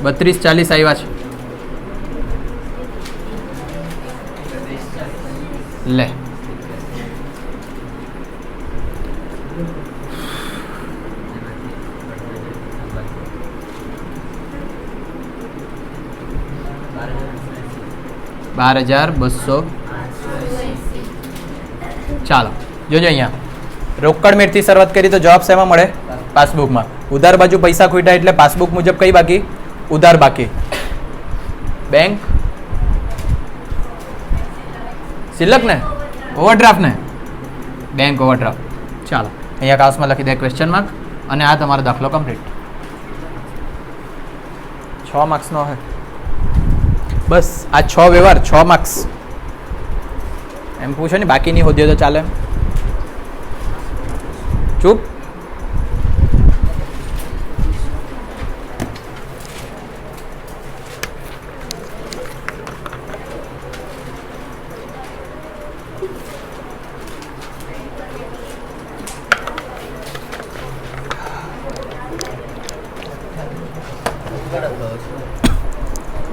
[SPEAKER 1] 32-40 આવ્યા છે. લે $12,200. ચાલો જોજો અહીંયા રોકડ મેળથી શરૂઆત કરી તો જવાબ શેમાં મળે? પાસબુકમાં. ઉધાર બાજુ પૈસા ખૂટ્યા એટલે પાસબુક મુજબ કઈ બાકી? ઉધાર બાકી. બેંક સિલક ને ઓવરડ્રાફ્ટ ને બેંક ઓવરડ્રાફ્ટ. ચાલો અહીંયા કાઉસમાં લખી દે ક્વેશ્ચન માર્ક અને આ તમારો દાખલો કમ્પ્લીટ. 6 માર્ક્સનો હે બસ. આ 6 વ્યવહાર 6 માર્ક્સ. એમ પૂછો ને બાકી નહીં હોતી તો ચાલે. ચૂપ.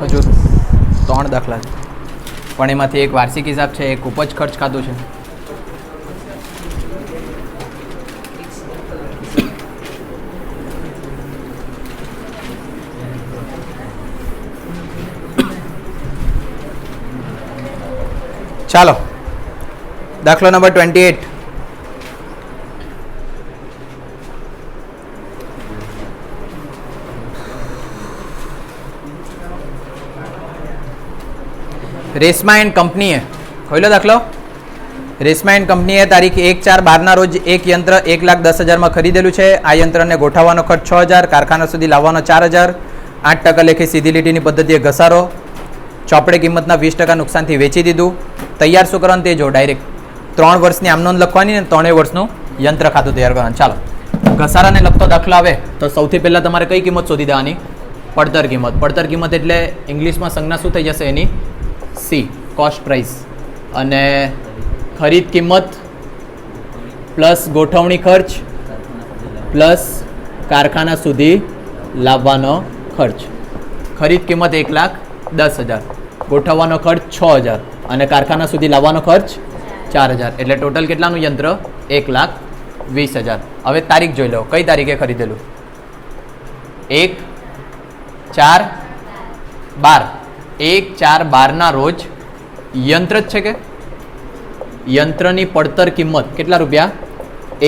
[SPEAKER 1] હજુ 3 દાખલા છે, પણ એમાંથી એક વાર્ષિક હિસાબ છે, એક ઉપજ ખર્ચ ખાતું છે. ચાલો, દાખલો નંબર 28. રેસ્મા એન્ડ કંપનીએ ખોલ્યો દાખલો. રેસ્મા એન્ડ કંપનીએ તારીખ 1/4/12 રોજ એક યંત્ર 1,10,000 ખરીદેલું છે. આ યંત્રને ગોઠવવાનો ખર્ચ 6,000, કારખાના સુધી લાવવાનો 4,000, 8% લેખે સીધી લીટીની પદ્ધતિએ ઘસારો, ચોપડે કિંમતના 20% નુકસાનથી વેચી દીધું. તૈયાર શું કરવાનું તે જો, ડાયરેક્ટ 3 વર્ષની આમ નોંધ લખવાની ને 3 વર્ષનું યંત્ર ખાતું તૈયાર કરવાનું. ચાલો, ઘસારાને લગતો દાખલો આવે તો સૌથી પહેલાં તમારે કઈ કિંમત શોધી દેવાની? પડતર કિંમત. પડતર કિંમત એટલે ઇંગ્લિશમાં સંજ્ઞા શું થઈ જશે એની? C, cost price. અને ખરીદ કિંમત પ્લસ ગોઠવણી ખર્ચ પ્લસ કારખાના સુધી લાવવાનો ખર્ચ. ખરીદ કિંમત 1,10,000, ગોઠવવાનો ખર્ચ 6,000 અને કારખાના સુધી લાવવાનો ખર્ચ 4,000, એટલે ટોટલ કેટલાનું યંત્ર? 1,20,000. હવે તારીખ જોઈ લો, કઈ તારીખે ખરીદેલું? 1/4/12. 1/4/12 રોજ યંત્ર જ છે કે યંત્રની પડતર કિંમત કેટલા રૂપિયા?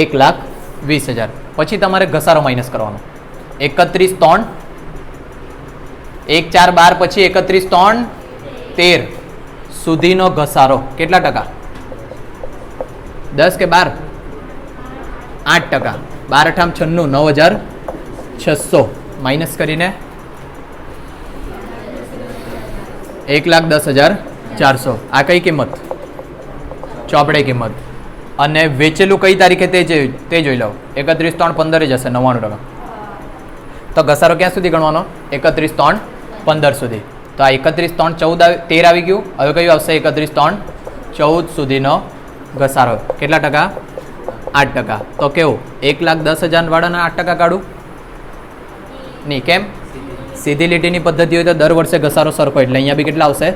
[SPEAKER 1] 1,20,000. પછી તમારે ઘસારો માઇનસ કરવાનો. 31/3, 1/4/12 પછી 31/3/13 સુધીનો ઘસારો કેટલા ટકા? 10 કે 12? 8%. 12 × 96, 9,600 માઇનસ કરીને 1,10,400. આ કઈ કિંમત? ચોપડે કિંમત. અને વેચેલું કઈ તારીખે તે જોઈ લો. 31/3/15 જ હશે, 99%. તો ઘસારો ક્યાં સુધી ગણવાનો? 31/3/15 સુધી. તો આ 31/3/13 આવી ગયું. હવે કયું આવશે? 31/3/14 સુધીનો ઘસારો. કેટલા ટકા? 8%. તો કેવું? 1,10,000 વાળાના 8% કાઢું નહીં? કેમ? સીધી લીટીની પદ્ધતિ હોય તો દર વર્ષે ઘસારો સરખો, એટલે અહીંયા બી કેટલા આવશે?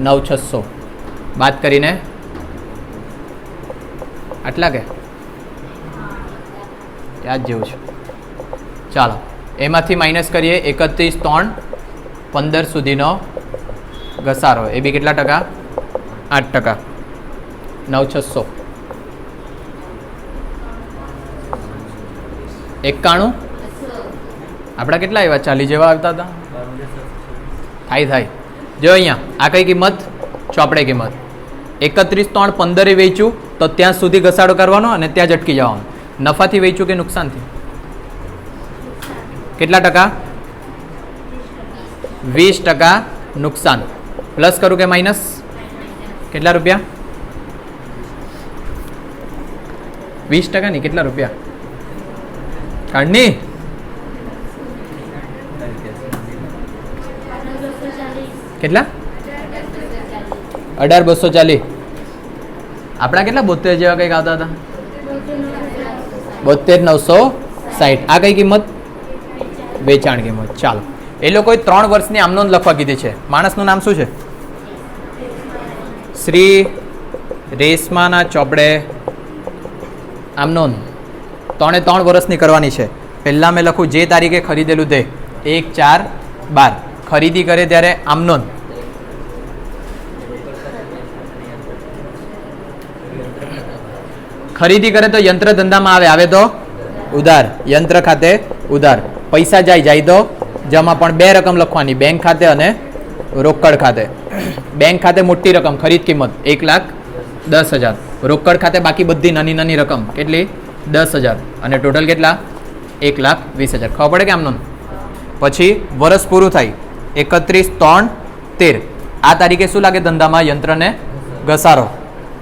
[SPEAKER 1] 9,600 બાદ કરીને આટલા કે યાદ જેવું છે. ચાલો, એમાંથી માઇનસ કરીએ 31/3/15 સુધીનો ઘસારો. એ બી કેટલા ટકા? 8%. 9,600. 91. આપણા કેટલા આવ્યા? 40 જેવા આવતા હતા. થાય. જો અહીંયા આ કઈ કિંમત? ચોપડે કિંમત. 31/3/15 વેચ્યું તો ત્યાં સુધી ઘસાડો કરવાનો અને ત્યાં જ અટકી જવાનું. નફાથી વેચ્યું કે નુકસાનથી? કેટલા ટકા? 20% નુકસાન. પ્લસ કરું કે માઇનસ? કેટલા રૂપિયા? 20% નહીં, કેટલા રૂપિયા? કાઢની 18,240. આપણા કેટલા 72 જેવા કંઈક આવતા હતા? 72,960. આ કઈ કિંમત? વેચાણ કિંમત. ચાલો, એ લોકોએ 3 વર્ષની આમનોંધ લખવા કીધી છે. માણસનું નામ શું છે? શ્રી રેસ્માના ચોપડે આમનોંધ 3 વર્ષની કરવાની છે. પહેલાં મેં લખું જે તારીખે ખરીદેલું તે 1/4/12. ખરીદી કરે ત્યારે આમનોંધ. ખરીદી કરે તો યંત્ર ધંધામાં આવે તો ઉધાર. યંત્ર ખાતે ઉધાર. પૈસા જાય તો જમા. પણ 2 રકમ લખવાની, બેંક ખાતે અને રોકડ ખાતે. બેંક ખાતે મોટી રકમ ખરીદ કિંમત 1,10,000. રોકડ ખાતે બાકી બધી નાની રકમ કેટલી? 10,000. અને ટોટલ કેટલા? 1,20,000. ખબર પડે કે આમનોંધ. પછી વર્ષ પૂરું થાય 31/3/13. આ તારીખે શું લાગે ધંધામાં? યંત્રને ઘસારો.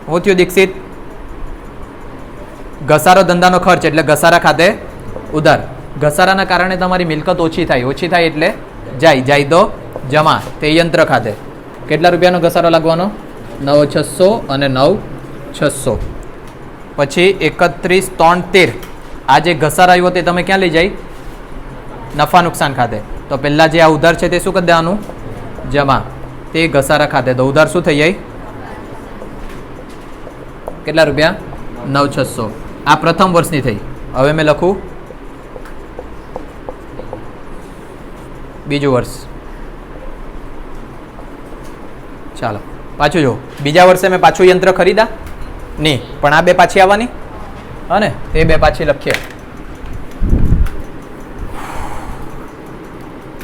[SPEAKER 1] હું થયું દીક્ષિત? ઘસારો ધંધાનો ખર્ચ એટલે ઘસારા ખાતે ઉધાર. ઘસારાના કારણે તમારી મિલકત ઓછી થાય એટલે જાય તો જમા. તે યંત્ર ખાતે કેટલા રૂપિયાનો ઘસારો લાગવાનો? 9,600 અને 9,600. પછી 31/3/13. આ જે ઘસારો આવ્યો તે તમે ક્યાં લઈ જાય? નફા નુકસાન ખાતે. તો પહેલાં જે આ ઉધાર છે તે શું કરી દેવાનું? જમા તે ઘસારા ખાતે, તો ઉધાર શું થઈ જાય? કેટલા રૂપિયા? 9,600. આ પ્રથમ વર્ષની થઈ. હવે મેં લખું બીજું વર્ષ. ચાલો પાછું જો, બીજા વર્ષે મેં પાછું યંત્ર ખરીદા નહીં, પણ આ બે પાછી આવવાની અને તે બે પાછી લખીએ.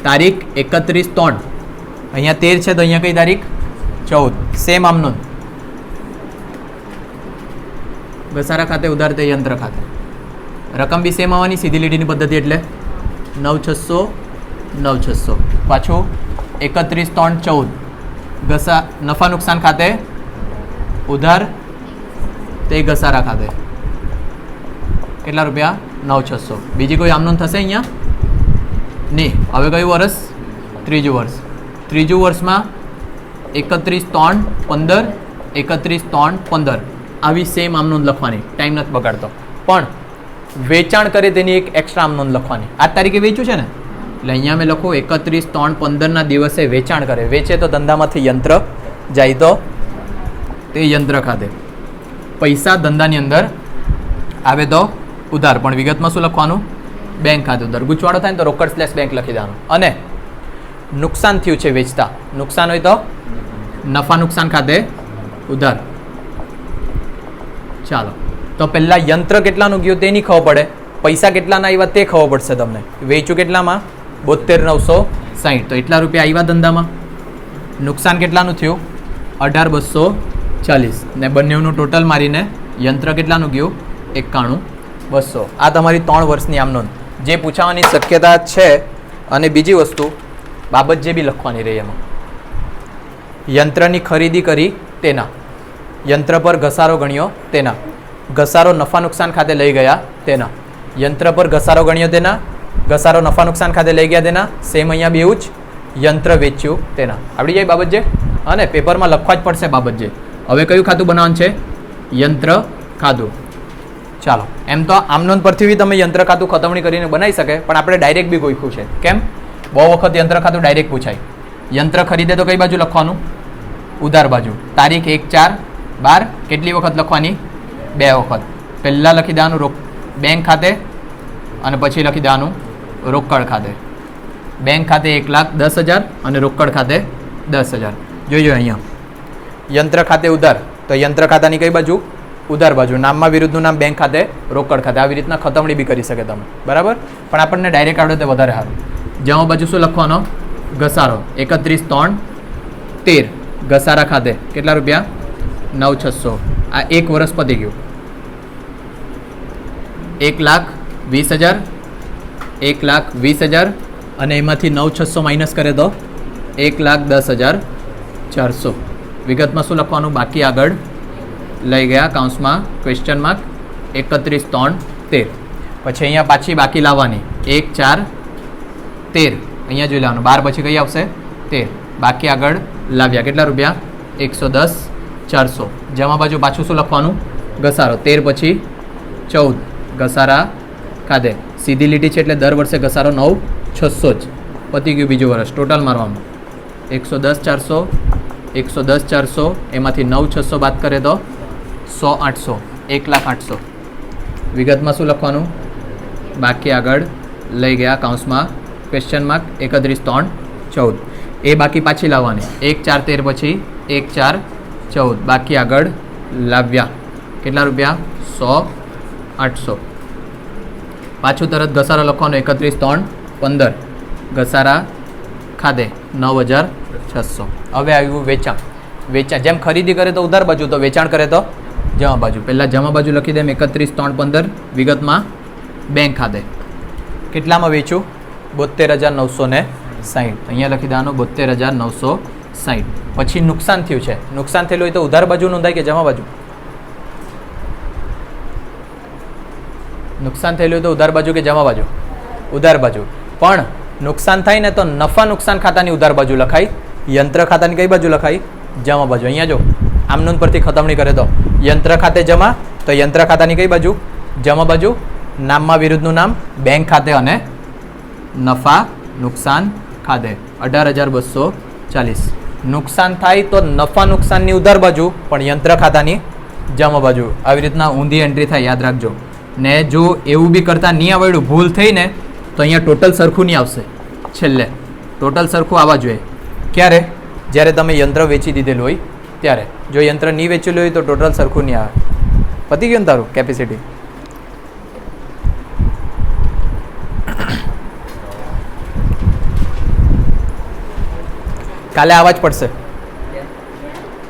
[SPEAKER 1] તારીખ 31/3. અહીંયા 13 છે તો અહીંયા કઈ તારીખ? 14. સેમ આમનો ઘસારા ખાતે ઉધાર તે યંત્ર ખાતે. રકમ બી સેમ આવવાની, સીધી લીટીની પદ્ધતિ એટલે 9,600 9,600. પાછું 31/3/14 ઘસા નફા નુકસાન ખાતે ઉધાર તે ઘસારા ખાતે. કેટલા રૂપિયા? 9,600. બીજી કોઈ આમનોંધ થશે અહીંયા નહીં. હવે કયું વર્ષ? ત્રીજું વર્ષ. ત્રીજું વર્ષમાં 31/3/15 31/3/15 આવી સેમ આમનોંધ લખવાની. ટાઈમ નથી બગાડતો, પણ વેચાણ કરે તેની એક એક્સ્ટ્રા આમનોંધ લખવાની. આ તારીખે વેચ્યું છે ને, એટલે અહીંયા મેં લખું 31/3/15 દિવસે વેચાણ કરે. વેચે તો ધંધામાંથી યંત્ર જાય તો તે યંત્ર ખાતે. પૈસા ધંધાની અંદર આવે તો ઉધાર, પણ વિગતમાં શું લખવાનું? બેંક ખાતે ઉધાર. ગૂંચવાડો થાય ને તો રોકડ સ્લેશ બેંક લખી દેવાનું. અને નુકસાન થયું છે વેચતા, નુકસાન હોય તો નફા નુકસાન ખાતે ઉધાર. ચાલો તો પહેલાં યંત્ર કેટલાનું ગયું તેની ખબર પડે, પૈસા કેટલાના આવ્યા તે ખબર પડશે તમને. વેચ્યું કેટલામાં? 72,960. તો એટલા રૂપિયા આવ્યા ધંધામાં. નુકસાન કેટલાનું થયું? 18,240. ને બંનેનું ટોટલ મારીને યંત્ર કેટલાનું ગયું? 91,200. આ તમારી 3 વર્ષની આમ નોંધ જે પૂછાવાની શક્યતા છે. અને બીજી વસ્તુ બાબત જે બી લખવાની રહી એમાં, યંત્રની ખરીદી કરી તેના, યંત્ર પર ઘસારો ગણ્યો તેના, ઘસારો નફા નુકસાન ખાતે લઈ ગયા તેના, યંત્ર પર ઘસારો ગણ્યો તેના, ઘસારો નફા નુકસાન ખાતે લઈ ગયા તેના. સેમ અહીંયા બી એવું જ, યંત્ર વેચ્યું તેના. આવડી જાય બાબત જે, અને પેપરમાં લખવા જ પડશે બાબત જે. હવે કયું ખાતું બનાવવાનું છે? યંત્ર ખાતું. ચાલો એમ તો આમનોંધ પરથી બી તમે યંત્ર ખાતું ખતમણી કરીને બનાવી શકે, પણ આપણે ડાયરેક્ટ બી ગોખ્યું છે. કેમ? બહુ વખત યંત્ર ખાતું ડાયરેક્ટ પૂછાય. યંત્ર ખરીદે તો કઈ બાજુ લખવાનું? ઉધાર બાજુ. તારીખ 1/4/12 કેટલી વખત લખવાની? 2 વખત. પહેલાં લખી દેવાનું બેંક ખાતે અને પછી લખી દેવાનું રોકડ ખાતે. બેંક ખાતે 1,10,000 અને રોકડ ખાતે 10,000. જોઈજો અહીંયા યંત્ર ખાતે ઉધાર, તો યંત્ર ખાતાની કઈ બાજુ? ઉધાર બાજુ. નામમાં વિરુદ્ધનું નામ બેંક ખાતે, રોકડ ખાતે. આવી રીતના ખતમણી બી કરી શકે તમે, બરાબર. પણ આપણને ડાયરેક્ટ આવડે તે વધારે સારું. જમા બાજુ શું લખવાનો? ઘસારો 31/3/13 ઘસારા ખાતે કેટલા રૂપિયા? 9,600. આ 1 વર્ષ પતી ગયું. 1,20,000 1,20,000 અને એમાંથી 9,600 માઇનસ કરે તો 1,10,400. વિગતમાં શું લખવાનું? બાકી આગળ લઈ ગયા, કૌંસમાં ક્વેશ્ચન માર્ક 31/3/13. પછી અહીંયા પાછી બાકી લાવવાની 1,4,13. અહીંયા જોઈ લેવાનું 12 પછી કઈ આવશે? 13. બાકી આગળ લાવ્યા. કેટલા રૂપિયા? 110,400. જમા બાજુ પાછું શું લખવાનું? ઘસારો. 13 પછી 14 ઘસારા ખાતે. સીધી લીટી છે એટલે દર વર્ષે ઘસારો 9,600 જ. પતી ગયું બીજું વર્ષ. ટોટલ મારવાનું 110,400 110,400 એમાંથી 9,600 બાદ કરે તો 100,800 1,08,000. વિગતમાં શું લખવાનું? બાકી આગળ લઈ ગયા, કૌંસમાં ક્વેશ્ચન માર્ક 31/3/14. એ બાકી પાછી લાવવાની 1,4,13 પછી 1,4,14. બાકી આગળ લાવ્યા. કેટલા રૂપિયા? 100,800. પાછું તરત ઘસારો લખવાનો 31/3/15 ઘસારા ખાતે 9,600. હવે આવ્યું વેચાણ. વેચાણ જેમ ખરીદી કરે તો ઉધાર બાજુ, તો વેચાણ કરે તો જમા બાજુ. પહેલાં જમા બાજુ લખી દેમ 31/3/15 વિગતમાં બેંક ખાતે. કેટલામાં વેચ્યું? 72,960. અહીંયા લખી દેવાનું 72,960. પછી નુકસાન થયું છે. નુકસાન થયેલું હોય તો ઉધાર બાજુ નોંધાય કે જમા બાજુ? નુકસાન થયેલું હોય તો ઉધાર બાજુ કે જમા બાજુ? ઉધાર બાજુ. પણ નુકસાન થાય ને તો નફા નુકસાન ખાતાની ઉધાર બાજુ લખાય, યંત્ર ખાતાની કઈ બાજુ લખાય? જમા બાજુ. અહીંયા જો આમનોંધ પરથી ખતમણી કરે તો યંત્ર ખાતે જમા, તો યંત્ર ખાતાની કઈ બાજુ? જમા બાજુ. નામમાં વિરુદ્ધનું નામ બેંક ખાતે અને નફા નુકસાન ખાતે 18,240. 40. નુકસાન થાય તો નફા નુકસાનની ઉધાર બાજુ પણ યંત્ર ખાતાની જમ બાજુ. આવી રીતના ઊંધી એન્ટ્રી થાય, યાદ રાખજો. ને જો એવું બી કરતા નહીં આવડ્યું, ભૂલ થઈ ને, તો અહીંયા ટોટલ સરખું નહીં આવશે. છેલ્લે ટોટલ સરખું આવવા જોઈએ. ક્યારે? જ્યારે તમે યંત્ર વેચી દીધેલું હોય ત્યારે. જો યંત્ર નહીં વેચેલું હોય તો ટોટલ સરખું નહીં આવે. પતી ગયું ને તારું કેપેસિટી? કાલે આવવા જ પડશે.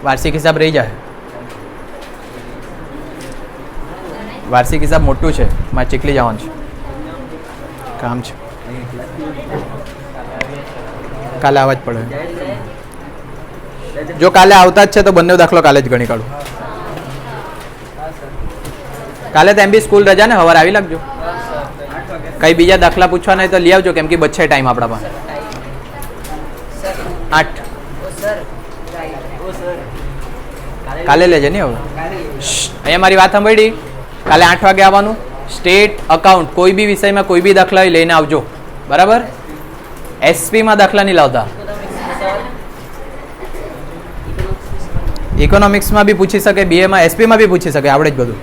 [SPEAKER 1] વાર્ષિક હિસાબ રહી જાય. વાર્ષિક હિસાબ મોટું છે, મારે ચીખલી જવાનું છે, કામ છે. કાલે આવવા જ પડે. જો કાલે આવતા જ છે તો બંને દાખલો કાલે જ ગણી કાઢું. કાલે તો એમ બી સ્કૂલ રજા ને, સવારે આવી લાગજો. કઈ બીજા દાખલા પૂછવાના હોય તો લઈ આવજો, કેમ કે બચ્ચે ટાઈમ આપણા પાસે 8. કાલે લેજે ને. હવે અહીંયા મારી વાત સાંભળી. કાલે 8 વાગે આવવાનું. સ્ટેટ અકાઉન્ટ કોઈ બી વિષયમાં કોઈ બી દાખલા લઈને આવજો, બરાબર? એસપીમાં દાખલા નહીં લાવતા. ઇકોનોમિક્સમાં બી પૂછી શકે, બીએમાં, એસપીમાં બી પૂછી શકે, આવડે જ બધું.